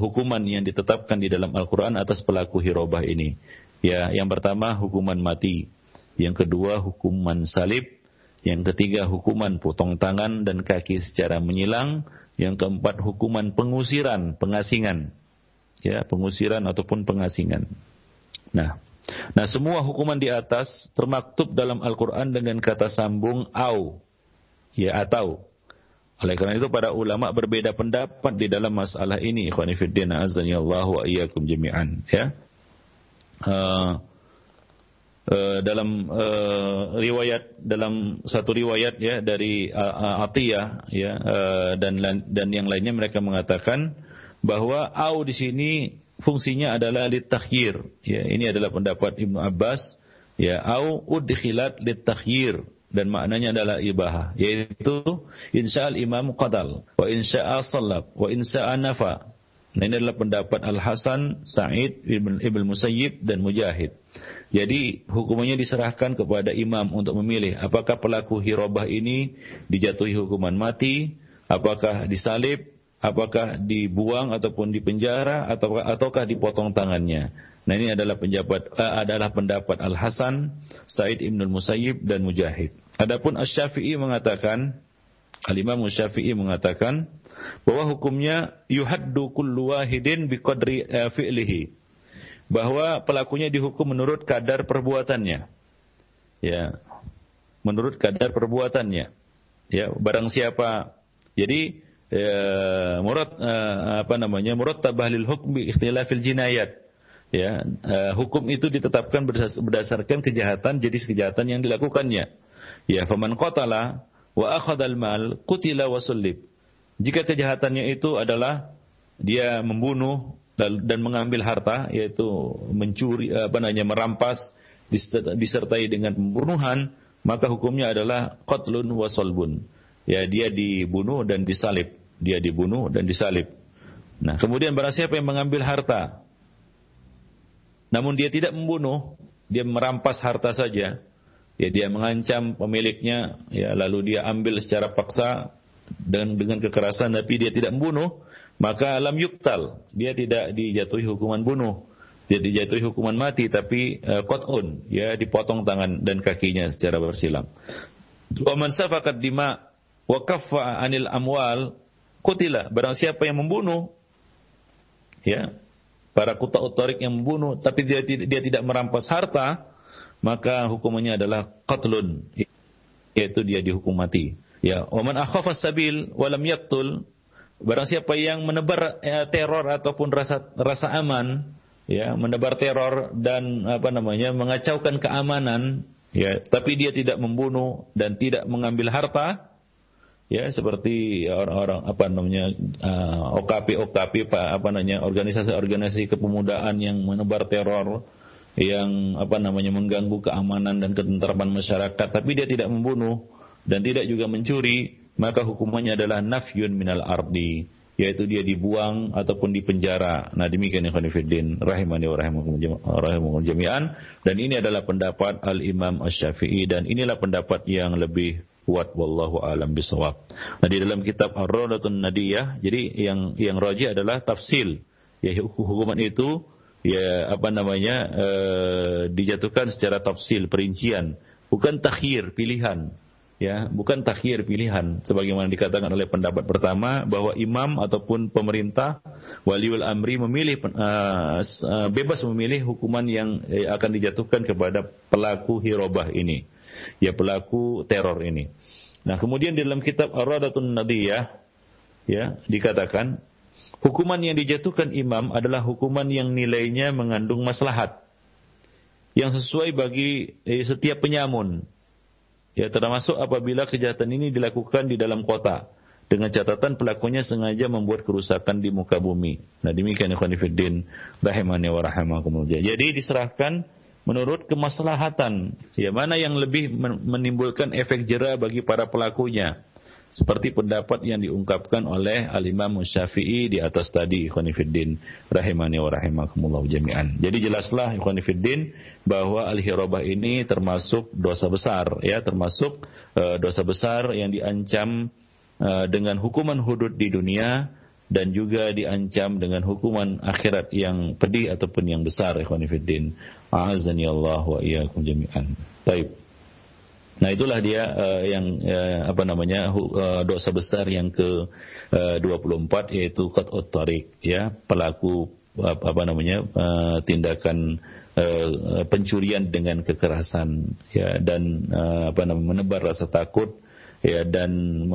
hukuman yang ditetapkan di dalam Al-Quran atas pelaku hirabah ini. Ya, yang pertama hukuman mati. yang kedua hukuman salib, yang ketiga hukuman potong tangan dan kaki secara menyilang, yang keempat hukuman pengusiran, pengasingan. Ya, pengusiran ataupun pengasingan. Nah, semua hukuman di atas termaktub dalam Al-Qur'an dengan kata sambung au, ya atau. Oleh karena itu para ulama berbeda pendapat di dalam masalah ini. Ikhwani fiddin, azanillahu wa iyyakum jami'an. Ya. Dalam satu riwayat ya dari Atiyah ya dan yang lainnya mereka mengatakan bahwa au di sini fungsinya adalah litakhyir. Ya, ini adalah pendapat Ibnu Abbas. Ya, au udkhilat litakhyir dan maknanya adalah ibahah, yaitu insya'al imam qadal wa insya'a salab wa insya'a nafa. Nah, ini adalah pendapat Al-Hasan, Sa'id, Ibn Musayyib dan Mujahid. Jadi hukumannya diserahkan kepada imam untuk memilih apakah pelaku hirabah ini dijatuhi hukuman mati, apakah disalib, apakah dibuang ataupun dipenjara ataukah dipotong tangannya. Nah, ini adalah pendapat Al-Hasan, Sa'id Ibn Musayyib dan Mujahid. Adapun Asy-Syafi'i mengatakan, Al-Imam Asy-Syafi'i mengatakan bahwa hukumnya yuhaddu kullu wahidin biqadri fi'lihi. Bahwa pelakunya dihukum menurut kadar perbuatannya. Ya. Menurut kadar perbuatannya. Ya, barang siapa. Jadi murattabah lil hukmi ikhtilafil jinayat. Ya, hukum itu ditetapkan berdasarkan kejahatan, jenis kejahatan yang dilakukannya. Ya, faman qatala wa akhadhal mal qutila wa sullib. Jika kejahatannya itu adalah dia membunuh dan mengambil harta, yaitu mencuri, merampas disertai dengan pembunuhan, maka hukumnya adalah qatlun wa salbun. Ya, dia dibunuh dan disalib. Dia dibunuh dan disalib. Nah, kemudian barang siapa yang mengambil harta, namun dia tidak membunuh, dia merampas harta saja, ya dia mengancam pemiliknya, ya lalu dia ambil secara paksa dan dengan kekerasan, tapi dia tidak membunuh, maka lam yuktal, dia tidak dijatuhi hukuman bunuh, dia dijatuhi hukuman mati, tapi qat'un, ya dipotong tangan dan kakinya secara bersilang. Wa man safakat dima wa kaffa anil amwal qutila, barang siapa yang membunuh, ya para quta'ut thariq yang membunuh tapi dia tidak merampas harta, maka hukumannya adalah qatlun, yaitu dia dihukum mati. Ya, wa man akhafa sabil wa lam yaqtul, barang siapa yang menebar teror ataupun rasa aman, ya, menebar teror dan mengacaukan keamanan, ya, tapi dia tidak membunuh dan tidak mengambil harta, ya, seperti orang-orang OKP organisasi kepemudaan yang menebar teror, yang mengganggu keamanan dan ketentraman masyarakat, tapi dia tidak membunuh dan tidak juga mencuri, maka hukumannya adalah nafyun minal ardi, yaitu dia dibuang ataupun dipenjara. Nah, demikian ikhwan fillah rahimani wa rahimakumullah jami'an, dan ini adalah pendapat Al-Imam Asy-Syafi'i dan inilah pendapat yang lebih kuat, wallahu alam bisawab. Nah, di dalam kitab Ar-Rawdatun Nadiyah, jadi yang rajih adalah tafsil, ya hukuman itu dijatuhkan secara tafsil, perincian, bukan takhir pilihan. Ya, bukan takhir pilihan sebagaimana dikatakan oleh pendapat pertama bahwa imam ataupun pemerintah waliul amri bebas memilih hukuman yang akan dijatuhkan kepada pelaku hirabah ini, ya pelaku teror ini. Nah, kemudian di dalam kitab Ar-Rawdatun Nadiyah, ya dikatakan hukuman yang dijatuhkan imam adalah hukuman yang nilainya mengandung maslahat yang sesuai bagi setiap penyamun. Ya, termasuk apabila kejahatan ini dilakukan di dalam kota dengan catatan pelakunya sengaja membuat kerusakan di muka bumi. Nah, demikian ikhwan fillah rahimani wa rahimakumullah. Jadi diserahkan menurut kemaslahatan, ya mana yang lebih menimbulkan efek jera bagi para pelakunya. Seperti pendapat yang diungkapkan oleh Al-Imam Syafi'i di atas tadi, ikhwan fillah rahimani wa rahimakumullah jami'an. Jadi jelaslah ikhwan fillah bahwa al-hirabah ini termasuk dosa besar, ya, termasuk dosa besar yang diancam dengan hukuman hudud di dunia dan juga diancam dengan hukuman akhirat yang pedih ataupun yang besar. Ikhwan fillah, a'azzani Allah wa iyyakum jami'an. Baik. Nah, itulah dia dosa besar yang ke 24, yaitu qat'ut thariq, ya, pelaku tindakan pencurian dengan kekerasan, ya, dan menebar rasa takut, ya, dan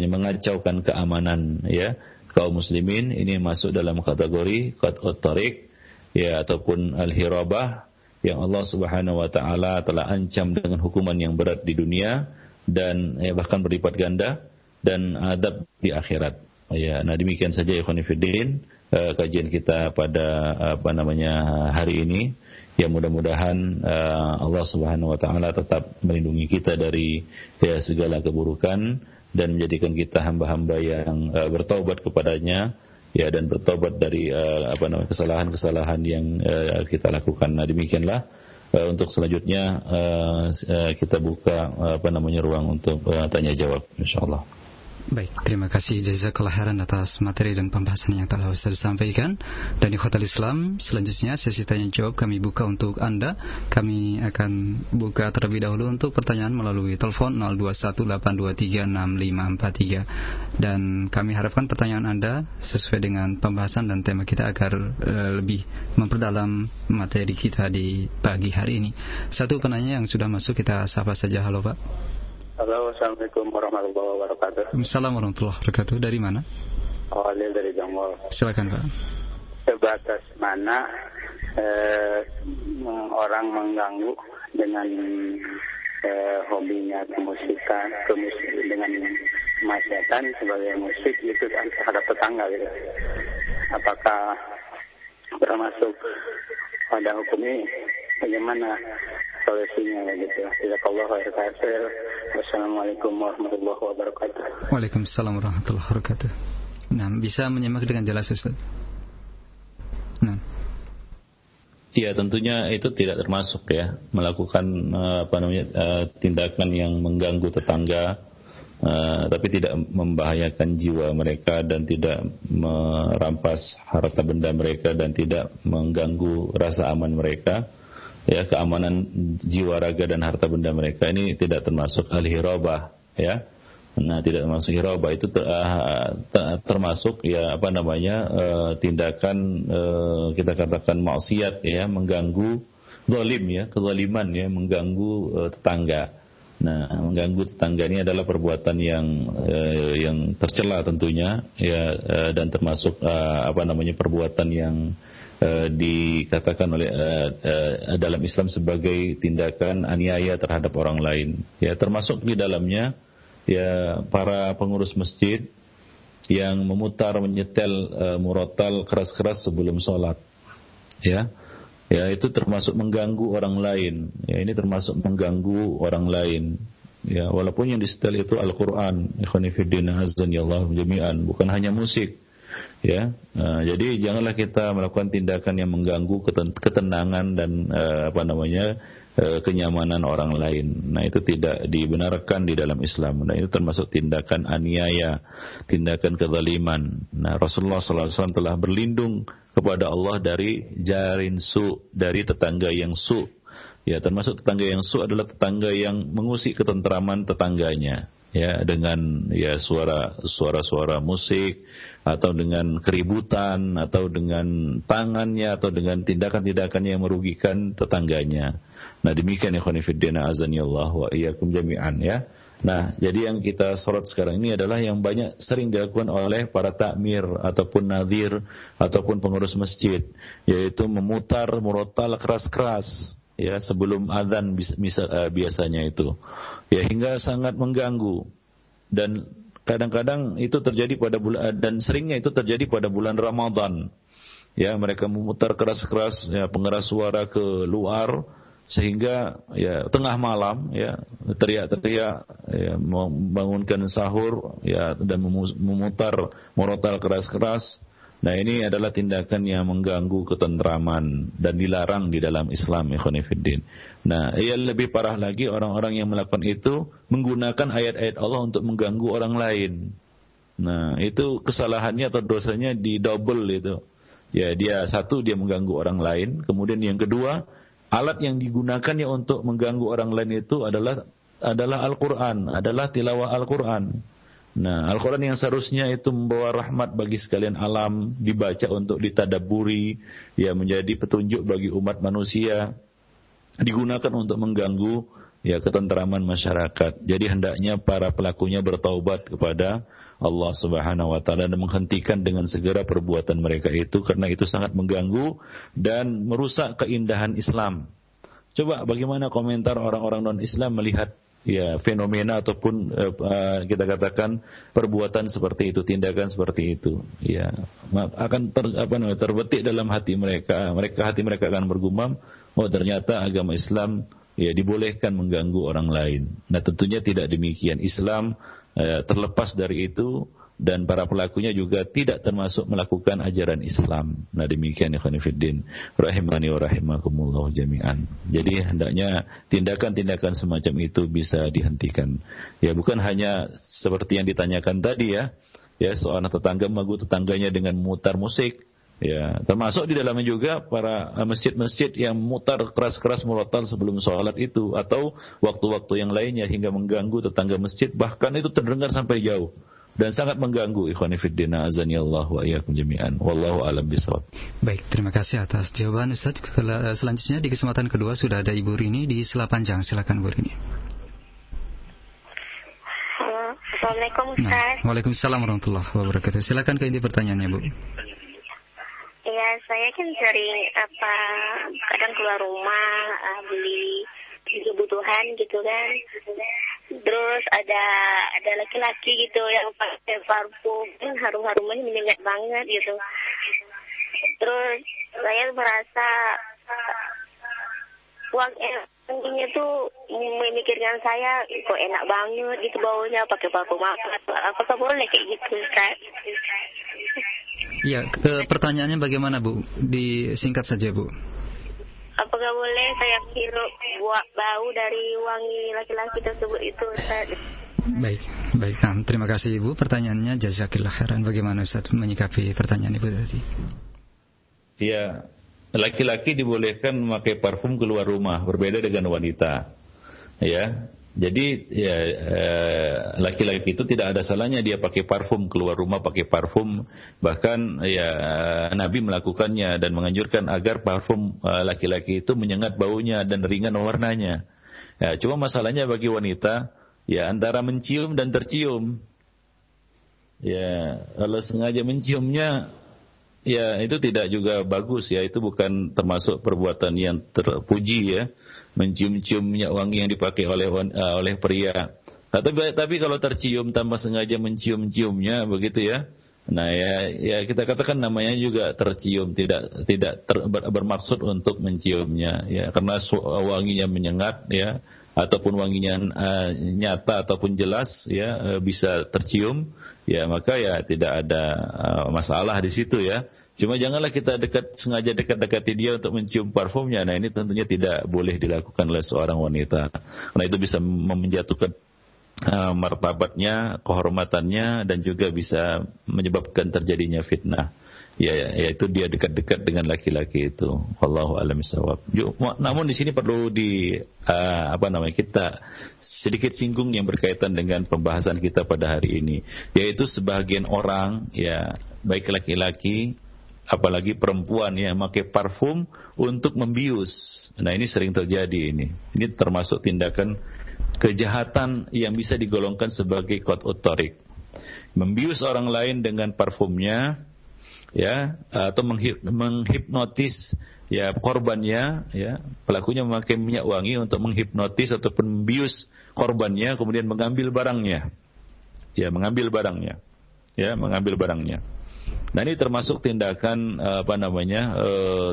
mengacaukan keamanan, ya, kaum muslimin. Ini masuk dalam kategori qat'ut thariq, ya, ataupun al-hirabah, yang Allah Subhanahu wa taala telah ancam dengan hukuman yang berat di dunia dan bahkan berlipat ganda dan adab di akhirat. Ya, nah demikian saja ikhwan fillah kajian kita pada hari ini. Ya, mudah-mudahan Allah Subhanahu wa taala tetap melindungi kita dari segala keburukan dan menjadikan kita hamba-hamba yang bertaubat kepadanya, ya, dan bertobat dari kesalahan-kesalahan yang kita lakukan. Nah, demikianlah untuk selanjutnya kita buka ruang untuk tanya jawab, insyaallah. Baik, terima kasih jazakallah khairan atas materi dan pembahasan yang telah Ustaz sampaikan. Dan ikhwatal Islam, selanjutnya sesi tanya jawab kami buka untuk Anda. Kami akan buka terlebih dahulu untuk pertanyaan melalui telepon 0218236543. Dan kami harapkan pertanyaan Anda sesuai dengan pembahasan dan tema kita agar lebih memperdalam materi kita di pagi hari ini. Satu penanya yang sudah masuk, kita sapa saja. Halo Pak. Halo, Assalamualaikum warahmatullahi wabarakatuh. Assalamualaikum warahmatullahi wabarakatuh. Dari mana? Awalil dari Jambol. Silakan Pak. Sebatas mana orang mengganggu dengan hobinya kemusikan, dengan kemaksiatan sebagai musik itu terhadap tetangga gitu. Apakah termasuk pada hukum ini? Bagaimana solusinya gitu? Jazakallahu khairan. Wassalamualaikum warahmatullahi wabarakatuh. Waalaikumsalam warahmatullahi wabarakatuh. Nah, bisa menyimak dengan jelas Ustaz? Nah. Ya, tentunya itu tidak termasuk, ya, melakukan tindakan yang mengganggu tetangga, tapi tidak membahayakan jiwa mereka dan tidak merampas harta benda mereka dan tidak mengganggu rasa aman mereka, ya, keamanan jiwa raga dan harta benda mereka. Ini tidak termasuk al-hirabah, ya. Nah, tidak termasuk hirabah, itu termasuk tindakan kita katakan maksiat, ya, mengganggu zalim, ya, kezaliman, ya, mengganggu tetangga. Nah, mengganggu tetangga ini adalah perbuatan yang tercela tentunya, ya, dan termasuk perbuatan yang dikatakan oleh dalam Islam sebagai tindakan aniaya terhadap orang lain, ya, termasuk di dalamnya, ya, para pengurus masjid yang menyetel murotal keras-keras sebelum sholat, ya, itu termasuk mengganggu orang lain, ya, ini termasuk mengganggu orang lain, ya, walaupun yang disetel itu Al-Quran. Ikhwani fillah, azani Allah jami'an, bukan hanya musik, ya. Jadi janganlah kita melakukan tindakan yang mengganggu ketenangan dan kenyamanan orang lain. Nah, itu tidak dibenarkan di dalam Islam. Nah, itu termasuk tindakan aniaya, tindakan kezaliman. Nah, Rasulullah SAW telah berlindung kepada Allah dari jarin su, dari tetangga yang su. Ya, termasuk tetangga yang su adalah tetangga yang mengusik ketentraman tetangganya, ya, dengan, ya, suara musik, atau dengan keributan, atau dengan tangannya, atau dengan tindakan-tindakan yang merugikan tetangganya. Nah, demikian ikhwani fillah, azani Allah wa iyyakum jami'an, ya. Nah, jadi yang kita sorot sekarang ini adalah yang banyak sering dilakukan oleh para takmir ataupun nadhir ataupun pengurus masjid, yaitu memutar murotal keras-keras, ya, sebelum azan biasanya itu, ya, hingga sangat mengganggu. Dan kadang-kadang itu terjadi pada seringnya itu terjadi pada bulan Ramadan, ya, mereka memutar keras-keras, ya, pengeras suara ke luar sehingga, ya, tengah malam, ya, teriak-teriak, ya, membangunkan sahur, ya, dan memutar murotal keras-keras. Nah, ini adalah tindakan yang mengganggu ketentraman dan dilarang di dalam Islam, ikhwan fillah. Nah, yang lebih parah lagi, orang-orang yang melakukan itu menggunakan ayat-ayat Allah untuk mengganggu orang lain. Nah, itu kesalahannya atau dosanya di double itu. Ya, dia satu, dia mengganggu orang lain. Kemudian yang kedua, alat yang digunakannya untuk mengganggu orang lain itu adalah Al-Quran, adalah tilawah Al-Quran. Nah, Al-Quran yang seharusnya itu membawa rahmat bagi sekalian alam, dibaca untuk ditadaburi, ya menjadi petunjuk bagi umat manusia, digunakan untuk mengganggu ya ketenteraman masyarakat. Jadi hendaknya para pelakunya bertaubat kepada Allah Subhanahu wa taala dan menghentikan dengan segera perbuatan mereka itu, karena itu sangat mengganggu dan merusak keindahan Islam. Coba bagaimana komentar orang-orang non-Islam melihat ya fenomena ataupun kita katakan perbuatan seperti itu, tindakan seperti itu. Ya, akan terbetik dalam hati mereka. Hati mereka akan bergumam, oh ternyata agama Islam ya dibolehkan mengganggu orang lain. Nah, tentunya tidak demikian. Islam terlepas dari itu, dan para pelakunya juga tidak termasuk melakukan ajaran Islam. Nah, demikian ikhwan fillah rahimani wa rahimakumullah jami'an. Jadi hendaknya tindakan-tindakan semacam itu bisa dihentikan. Ya, bukan hanya seperti yang ditanyakan tadi ya seorang tetangga mengganggu tetangganya dengan mutar musik. Ya, termasuk di dalamnya juga para masjid-masjid yang mutar keras-keras murotal sebelum sholat itu, atau waktu-waktu yang lainnya hingga mengganggu tetangga masjid, bahkan itu terdengar sampai jauh dan sangat mengganggu. Ikhwani fiddina azanillahu wa iyyakum jami'an. Wallahu a'lam bishawab. Baik, terima kasih atas jawaban Ustaz. Selanjutnya di kesempatan kedua sudah ada Ibu Rini di Sela Panjang. Silakan Bu Rini. Halo, Assalamualaikum Ustaz. Waalaikumsalam warahmatullahi wabarakatuh. Silakan ke inti pertanyaannya, Bu. Ya, saya kan sering kadang keluar rumah beli kebutuhan gitu kan. Terus ada laki-laki gitu yang pakai parfum, harum-harumnya menyengat banget gitu. Terus saya merasa uangnya tuh memikirkan saya kok enak banget gitu baunya, pakai parfum apakah boleh kayak gitu Ustaz? Ya, pertanyaannya bagaimana Bu? Disingkat saja Bu. Apakah boleh saya hirup bau dari wangi laki-laki tersebut itu Ustaz? Baik. Nah, terima kasih Ibu. Pertanyaannya jazakillah khairan. Bagaimana Ustaz menyikapi pertanyaan Ibu tadi? Ya, laki-laki dibolehkan memakai parfum keluar rumah, berbeda dengan wanita. Ya. Jadi ya laki-laki itu tidak ada salahnya dia pakai parfum, keluar rumah pakai parfum. Bahkan ya Nabi melakukannya dan menganjurkan agar parfum laki-laki itu menyengat baunya dan ringan warnanya. Ya, cuma masalahnya bagi wanita ya antara mencium dan tercium. Ya, kalau sengaja menciumnya ya itu tidak juga bagus ya, itu bukan termasuk perbuatan yang terpuji ya. Mencium-cium minyak wangi yang dipakai oleh pria. Tapi kalau tercium tanpa sengaja mencium-ciumnya begitu ya. Nah ya kita katakan namanya juga tercium, tidak bermaksud untuk menciumnya ya, karena wanginya menyengat ya, ataupun wanginya nyata ataupun jelas ya bisa tercium ya, maka ya tidak ada masalah di situ ya. Cuma janganlah kita sengaja dekat-dekati dia untuk mencium parfumnya. Nah, ini tentunya tidak boleh dilakukan oleh seorang wanita. Karena itu bisa menjatuhkan martabatnya, kehormatannya, dan juga bisa menyebabkan terjadinya fitnah. Yaitu dia dekat-dekat dengan laki-laki itu. Wallahu a'lam bishawab. Namun di sini perlu kita sedikit singgung yang berkaitan dengan pembahasan kita pada hari ini, yaitu sebagian orang ya, baik laki-laki apalagi perempuan yang memakai parfum untuk membius. Nah, ini sering terjadi ini. Ini termasuk tindakan kejahatan yang bisa digolongkan sebagai qat'ut thariq. Membius orang lain dengan parfumnya ya, atau menghipnotis ya korbannya ya. Pelakunya memakai minyak wangi untuk menghipnotis ataupun membius korbannya, kemudian mengambil barangnya. Ya, mengambil barangnya. Nah, ini termasuk tindakan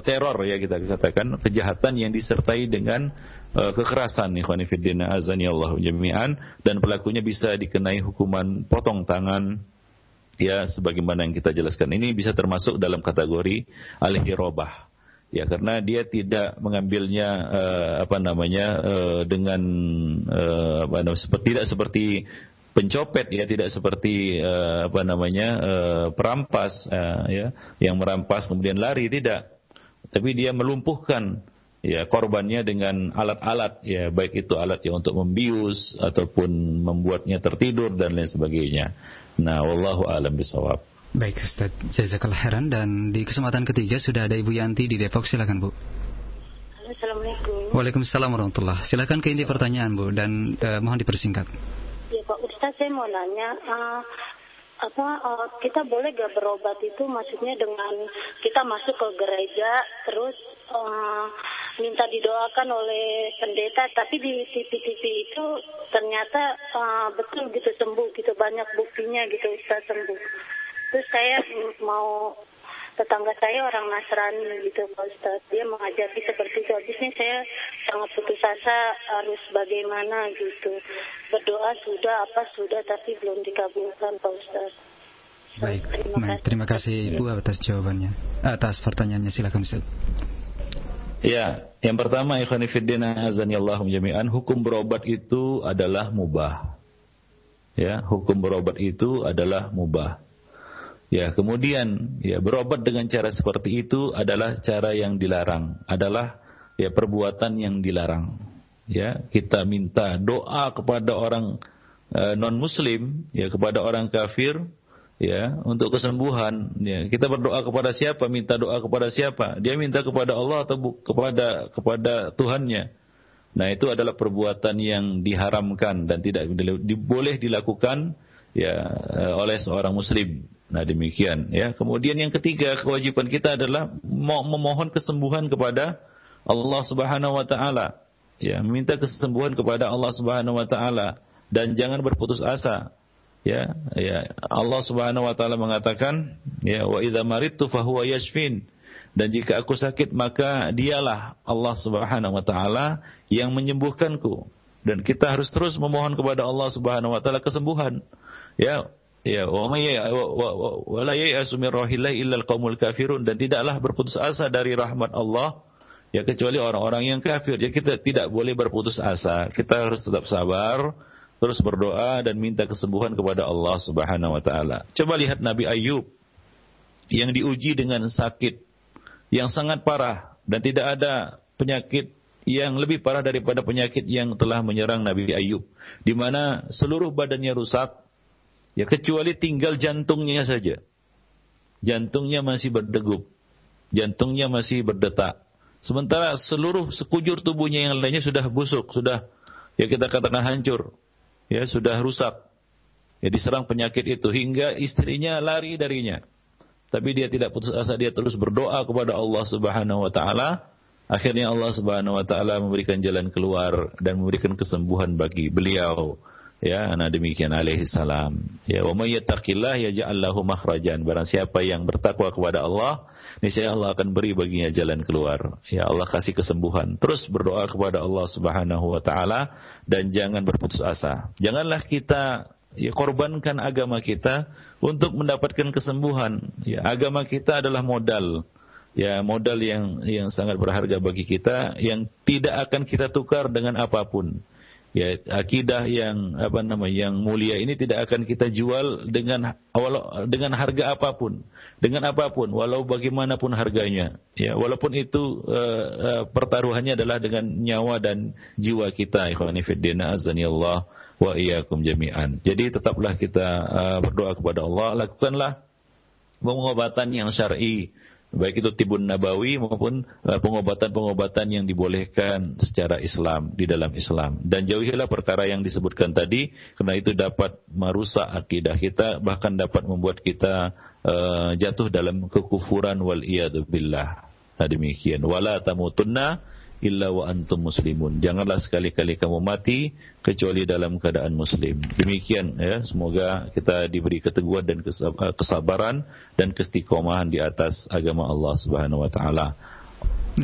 teror ya, kita katakan kejahatan yang disertai dengan kekerasan. Ikhwani fiddin azanillahu jami'an, dan pelakunya bisa dikenai hukuman potong tangan ya, sebagaimana yang kita jelaskan. Ini bisa termasuk dalam kategori al-hirabah ya, karena dia tidak mengambilnya tidak seperti pencopet, ya, tidak seperti perampas, ya, yang merampas kemudian lari, tidak. Tapi dia melumpuhkan, ya, korbannya dengan alat-alat, ya, baik itu alat yang untuk membius ataupun membuatnya tertidur dan lain sebagainya. Nah, wallahu a'lam bishawab. Baik Ustaz, jazakallah khairan. Dan di kesempatan ketiga sudah ada Ibu Yanti di Depok, silakan Bu. Assalamualaikum. Waalaikumsalam warahmatullahi. Silakan ke inti pertanyaan Bu, dan mohon dipersingkat. Ya Pak Ustaz, saya mau nanya, kita boleh gak berobat itu, maksudnya dengan kita masuk ke gereja terus minta didoakan oleh pendeta, tapi di TV itu ternyata betul gitu sembuh gitu, banyak buktinya gitu Ustaz sembuh. Terus saya mau, tetangga saya orang Nasrani gitu Pak Ustaz, dia mengajari seperti itu. Habisnya saya sangat putus asa harus bagaimana gitu. Berdoa sudah tapi belum dikabulkan Pak Ustaz. Baik, terima kasih Ibu atas jawabannya, atas pertanyaannya. Silakan Ustaz. Ya, yang pertama, ikhwani fiddin azanillahu jami'an, hukum berobat itu adalah mubah. Ya, hukum berobat itu adalah mubah. Ya, kemudian, ya, berobat dengan cara seperti itu adalah cara yang dilarang, adalah, ya, perbuatan yang dilarang. Ya, kita minta doa kepada orang non muslim, ya, kepada orang kafir, ya, untuk kesembuhan. Ya, kita berdoa kepada siapa? Minta doa kepada siapa? Dia minta kepada Allah atau kepada Tuhannya. Nah, itu adalah perbuatan yang diharamkan dan tidak boleh dilakukan, ya, oleh seorang muslim. Nah, demikian, ya. Kemudian yang ketiga, kewajiban kita adalah memohon kesembuhan kepada Allah Subhanahu wa taala. Ya, minta kesembuhan kepada Allah Subhanahu wa taala dan jangan berputus asa. Ya, Allah Subhanahu wa taala mengatakan, ya, wa idza maridtu fahuwa yashfin. Dan jika aku sakit, maka dialah Allah Subhanahu wa taala yang menyembuhkanku. Dan kita harus terus memohon kepada Allah Subhanahu wa taala kesembuhan. Ya, wa la ya'asu min rahillahi illa al-qaumul kafirun, dan tidaklah berputus asa dari rahmat Allah, ya, kecuali orang-orang yang kafir. Ya, kita tidak boleh berputus asa. Kita harus tetap sabar, terus berdoa dan minta kesembuhan kepada Allah Subhanahu wa taala. Coba lihat Nabi Ayub yang diuji dengan sakit yang sangat parah, dan tidak ada penyakit yang lebih parah daripada penyakit yang telah menyerang Nabi Ayub, di mana seluruh badannya rusak, ya, kecuali tinggal jantungnya saja. Jantungnya masih berdegup, jantungnya masih berdetak. Sementara seluruh sekujur tubuhnya yang lainnya sudah busuk, sudah, ya, kita katakan hancur, ya, sudah rusak. Ya, diserang penyakit itu hingga istrinya lari darinya. Tapi dia tidak putus asa, dia terus berdoa kepada Allah Subhanahu wa taala. Akhirnya Allah Subhanahu wa taala memberikan jalan keluar dan memberikan kesembuhan bagi beliau. Ya, nah demikian alaihi salam. Ya, wa may yattaqillah yaj'al lahu makhrajan. Barang siapa yang bertakwa kepada Allah, niscaya Allah akan beri baginya jalan keluar. Ya, Allah kasih kesembuhan. Terus berdoa kepada Allah Subhanahu wa taala dan jangan berputus asa. Janganlah kita, ya, korbankan agama kita untuk mendapatkan kesembuhan. Ya, agama kita adalah modal. Ya, modal yang sangat berharga bagi kita, yang tidak akan kita tukar dengan apapun. Ya, akidah yang yang mulia ini tidak akan kita jual dengan harga apapun, walau bagaimanapun harganya. Ya, walaupun itu pertaruhannya adalah dengan nyawa dan jiwa kita. Ikhwani fiddin azanillah wa iyyakum jami'an. Jadi tetaplah kita berdoa kepada Allah, lakukanlah pengobatan yang syar'i, baik itu tibun nabawi maupun pengobatan-pengobatan yang dibolehkan secara Islam, di dalam Islam. Dan jauhilah perkara yang disebutkan tadi, karena itu dapat merusak akidah kita, bahkan dapat membuat kita jatuh dalam kekufuran wal iyadu billah. Nah, demikian. Wala tamutunna illa wa antum muslimun. Janganlah sekali-kali kamu mati kecuali dalam keadaan muslim. Demikian, ya, semoga kita diberi keteguhan dan kesabaran dan keistiqomahan di atas agama Allah Subhanahu wa taala.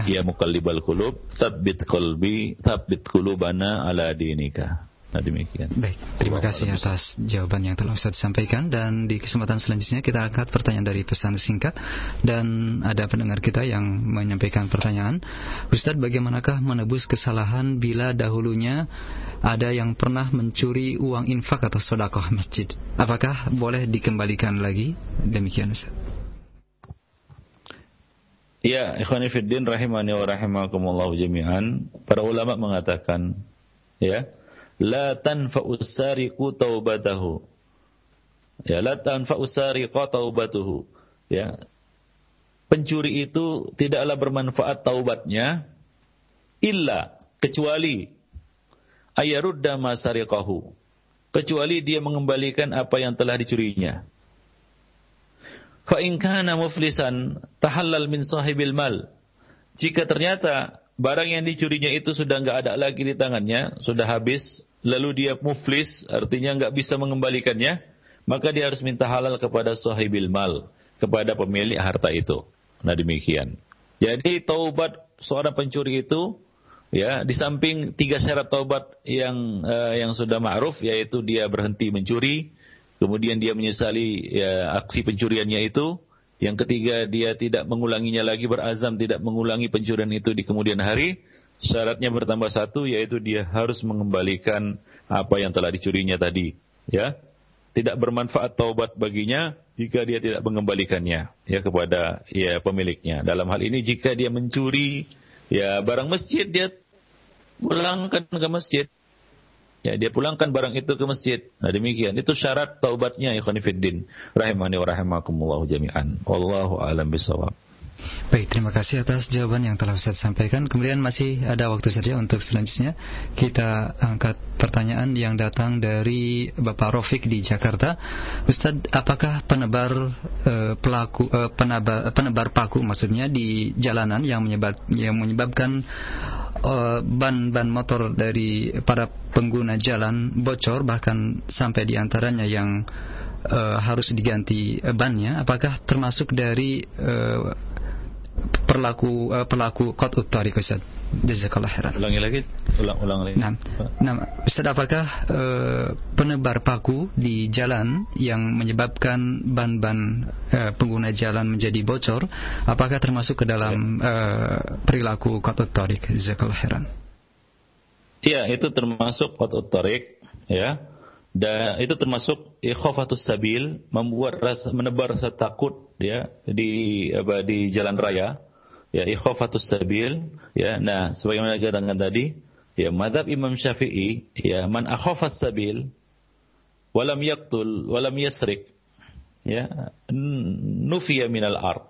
Ya muqallibal qulub, tsabbit qalbi, tsabbit qulubana ala dinika. Nah, demikian. Baik, terima kasih atas jawaban yang telah Ustaz sampaikan. Dan di kesempatan selanjutnya kita angkat pertanyaan dari pesan singkat. Dan ada pendengar kita yang menyampaikan pertanyaan. Ustaz, bagaimanakah menebus kesalahan bila dahulunya ada yang pernah mencuri uang infak atau sedekah masjid? Apakah boleh dikembalikan lagi? Demikian, Ustaz. Ya, ikhwani fiddin rahimani wa rahimakumullah jami'an. Para ulama mengatakan, ya, la tanfa'us sariqu taubatahu. Ya, la tanfa'us sariqu taubatuhu. Ya. Pencuri itu tidaklah bermanfaat taubatnya illa, kecuali ayarudda ma sariqahu. Kecuali dia mengembalikan apa yang telah dicurinya. Fa in kana muflisan tahallal min sahibil mal. Jika ternyata barang yang dicurinya itu sudah enggak ada lagi di tangannya, sudah habis, lalu dia muflis, artinya enggak bisa mengembalikannya, maka dia harus minta halal kepada sahibil mal, kepada pemilik harta itu. Nah, demikian. Jadi taubat seorang pencuri itu, ya, di samping 3 syarat taubat yang sudah ma'ruf, yaitu dia berhenti mencuri, kemudian dia menyesali, ya, aksi pencuriannya itu. Yang ketiga, dia tidak mengulanginya lagi, berazam tidak mengulangi pencurian itu di kemudian hari. Syaratnya bertambah 1, yaitu dia harus mengembalikan apa yang telah dicurinya tadi. Ya, tidak bermanfaat taubat baginya jika dia tidak mengembalikannya, ya, kepada, ya, pemiliknya. Dalam hal ini jika dia mencuri, ya, barang masjid, dia pulangkan ke masjid. Ya, dia pulangkan barang itu ke masjid. Nah, demikian. Itu syarat taubatnya, ikhwan fiddin rahimani wa rahimakumullah jami'an. Wallahu a'lam bishawab. Baik, terima kasih atas jawaban yang telah Ustaz sampaikan. Kemudian masih ada waktu saja untuk selanjutnya kita angkat pertanyaan yang datang dari Bapak Rofik di Jakarta. Ustaz, apakah penebar paku maksudnya di jalanan yang menyebabkan ban motor dari para pengguna jalan bocor, bahkan sampai diantaranya yang harus diganti bannya, apakah termasuk dari pelaku qat'ut thariq, Ustaz? Jazakallah khairan. Ulangi lagi. Ulang lagi. Nah, Ustaz, apakah penebar paku di jalan yang menyebabkan ban-ban pengguna jalan menjadi bocor, apakah termasuk ke dalam perilaku qat'ut thariq? Jazakallah khairan. Iya, itu termasuk qat'ut thariq, ya. Dan itu termasuk ikhafatus sabil, menebar rasa takut, ya, di jalan raya, ya, ikhafatus sabil, ya. Nah, sebagaimana katakan tadi, ya, mazhab Imam Syafi'i, ya, man akhafas sabil walam yaqtul walam yasrik, ya, nufiya minal ard.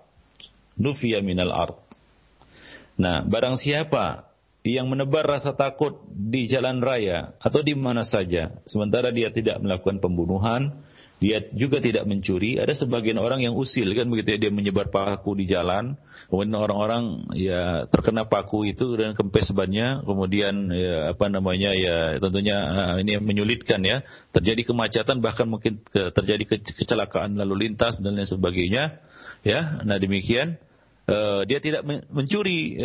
Nah, barang siapa yang menebar rasa takut di jalan raya atau di mana saja, sementara dia tidak melakukan pembunuhan, dia juga tidak mencuri. Ada sebagian orang yang usil, kan begitu ya, dia menyebar paku di jalan, kemudian orang-orang, ya, terkena paku itu dan kempes bannya, kemudian, ya, tentunya ini menyulitkan, ya, terjadi kemacetan, bahkan mungkin terjadi kecelakaan lalu lintas dan lain sebagainya, ya. Nah, demikian. Dia tidak mencuri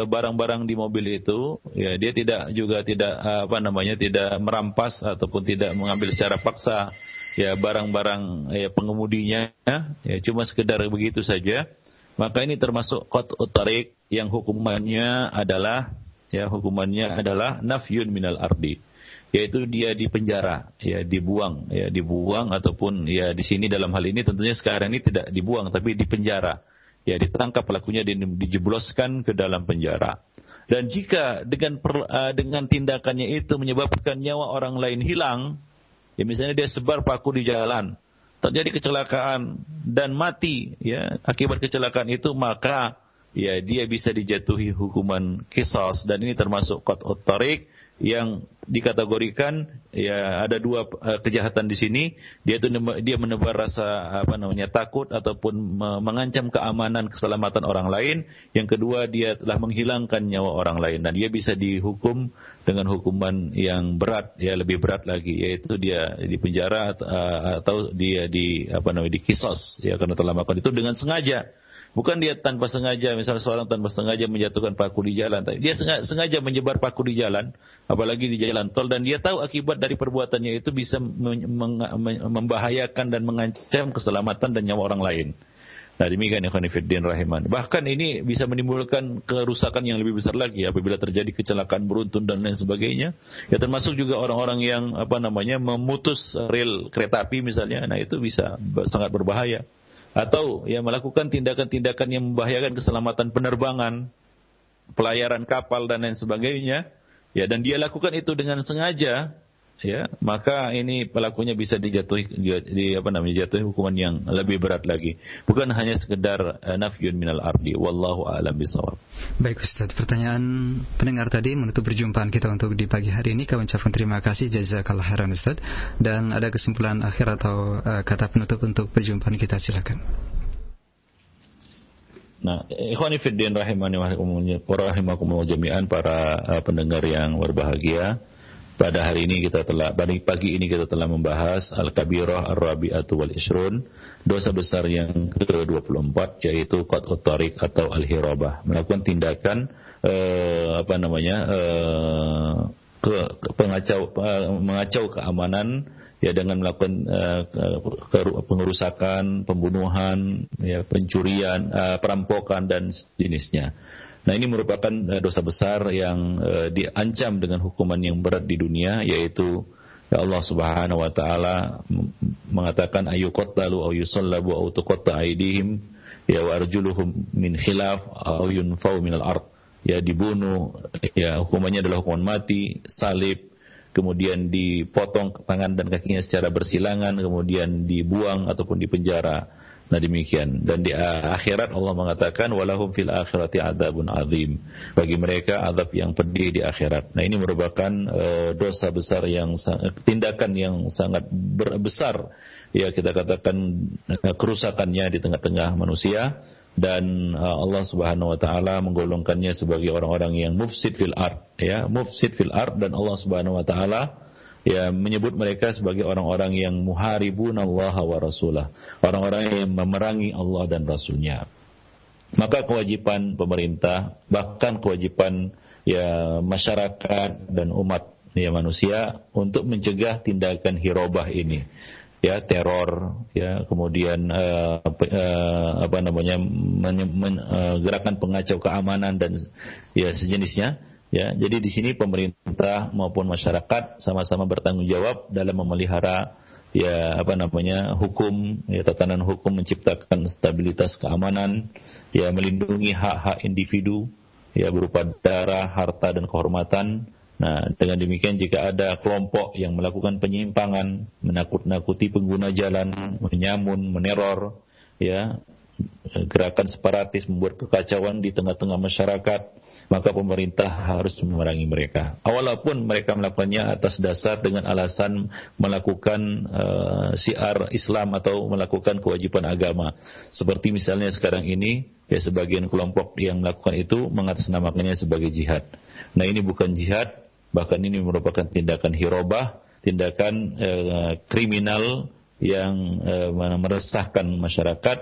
barang-barang di mobil itu, ya, dia tidak merampas ataupun tidak mengambil secara paksa, ya, barang-barang, ya, pengemudinya, ya, cuma sekedar begitu saja, maka ini termasuk qat'ut thariq yang hukumannya adalah nafyun minal ardi, yaitu dia dipenjara, ya, dibuang ataupun, ya, di sini dalam hal ini tentunya sekarang ini tidak dibuang tapi dipenjara. Ya, ditangkap pelakunya, dijebloskan ke dalam penjara. Dan jika dengan tindakannya itu menyebabkan nyawa orang lain hilang, ya, misalnya dia sebar paku di jalan, terjadi kecelakaan dan mati, ya, akibat kecelakaan itu, maka, ya, dia bisa dijatuhi hukuman qisas, dan ini termasuk qat'ut thariq yang dikategorikan, ya, ada 2 kejahatan di sini. Dia menebar rasa takut ataupun mengancam keamanan keselamatan orang lain. Yang kedua, dia telah menghilangkan nyawa orang lain, dan dia bisa dihukum dengan hukuman yang berat, ya, lebih berat lagi, yaitu dia dipenjara atau dia di qisas, ya, karena telah melakukan itu dengan sengaja. Bukan dia tanpa sengaja, misalnya seorang tanpa sengaja menjatuhkan paku di jalan. Dia sengaja menyebar paku di jalan, apalagi di jalan tol, dan dia tahu akibat dari perbuatannya itu bisa membahayakan dan mengancam keselamatan dan nyawa orang lain. Nah, demikian ikhwan fillah rahiman. Bahkan ini bisa menimbulkan kerusakan yang lebih besar lagi apabila terjadi kecelakaan beruntun dan lain sebagainya. Ya, termasuk juga orang-orang yang memutus rel kereta api misalnya. Nah, itu bisa sangat berbahaya. Atau ya melakukan tindakan-tindakan yang membahayakan keselamatan penerbangan, pelayaran kapal dan lain sebagainya. Ya, dan dia lakukan itu dengan sengaja, ya, maka ini pelakunya bisa dijatuhi hukuman yang lebih berat lagi. Bukan hanya sekedar nafyun minal ardi. Wallahu a'lam bishawab. Baik Ustaz, pertanyaan pendengar tadi menutup perjumpaan kita untuk di pagi hari ini. Kami ucapkan terima kasih, jazakallah khairan Ustaz. Dan ada kesimpulan akhir atau kata penutup untuk perjumpaan kita, silakan. Nah, ikhwani fiddin rahimani wa rahimakumullah jami'an, para pendengar yang berbahagia. Pada hari ini pagi ini kita telah membahas Al-Kabirah Ar-Rabi'atu wal-Ishrun, dosa besar yang ke-24, yaitu qat'ut thariq atau al-hirabah, melakukan tindakan mengacau keamanan, ya, dengan melakukan pengerusakan, pembunuhan, ya, pencurian, perampokan dan jenisnya. Nah, ini merupakan dosa besar yang diancam dengan hukuman yang berat di dunia, yaitu Allah Subhanahu wa taala mengatakan ayyuqattalu aw yusallabu aw tuqatta aydihim ya wa arjuluhum min khilaf aw yunfau minal ard. Ya, dibunuh, ya, hukumannya adalah hukuman mati, salib, kemudian dipotong tangan dan kakinya secara bersilangan, kemudian dibuang ataupun dipenjara. Nah, demikian. Dan di akhirat Allah mengatakan walahum fil akhirati adzabun azim. Bagi mereka azab yang pedih di akhirat. Nah, ini merupakan dosa besar tindakan yang sangat besar, ya, kita katakan kerusakannya di tengah-tengah manusia, dan Allah Subhanahu wa taala menggolongkannya sebagai orang-orang yang mufsid fil ard, ya, mufsid fil ard, dan Allah Subhanahu wa taala ya menyebut mereka sebagai orang-orang yang muharibunallaha wa rasulah, orang-orang yang memerangi Allah dan Rasulnya. Maka kewajiban pemerintah, bahkan kewajiban ya masyarakat dan umat ya manusia untuk mencegah tindakan hirobah ini, ya, teror, ya, kemudian gerakan pengacau keamanan dan ya sejenisnya. Ya, jadi di sini pemerintah maupun masyarakat sama-sama bertanggung jawab dalam memelihara ya hukum, ya, tatanan hukum, menciptakan stabilitas keamanan, ya, melindungi hak-hak individu, ya, berupa darah, harta dan kehormatan. Nah, dengan demikian jika ada kelompok yang melakukan penyimpangan, menakut-nakuti pengguna jalan, menyamun, meneror, ya, gerakan separatis, membuat kekacauan di tengah-tengah masyarakat, maka pemerintah harus memerangi mereka. Walaupun mereka melakukannya atas dasar dengan alasan melakukan syiar Islam atau melakukan kewajiban agama. Seperti misalnya sekarang ini, ya, sebagian kelompok yang melakukan itu mengatasnamakannya sebagai jihad. Nah, ini bukan jihad, bahkan ini merupakan tindakan hirobah, tindakan kriminal yang meresahkan masyarakat,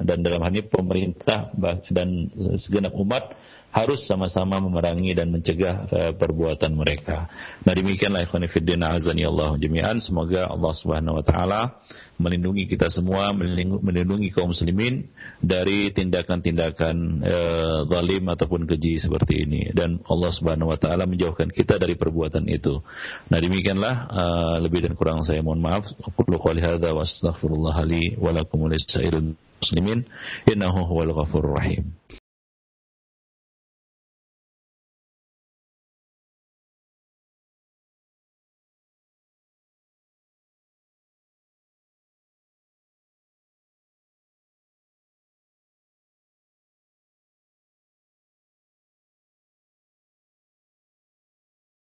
dan dalam hal ini pemerintah dan segenap umat harus sama-sama memerangi dan mencegah perbuatan mereka. Nah, demikianlah ikhwan fillah azani Allah jami'an. Semoga Allah Subhanahu wa taala melindungi kita semua, melindungi kaum muslimin dari tindakan-tindakan zalim ataupun keji seperti ini, dan Allah Subhanahu wa taala menjauhkan kita dari perbuatan itu. Nah, demikianlah, lebih dan kurang saya mohon maaf. Aqulu qouli hadza wa astaghfirullah li wa lakum wa lisa'iril muslimin innahu huwal ghafurur rahim.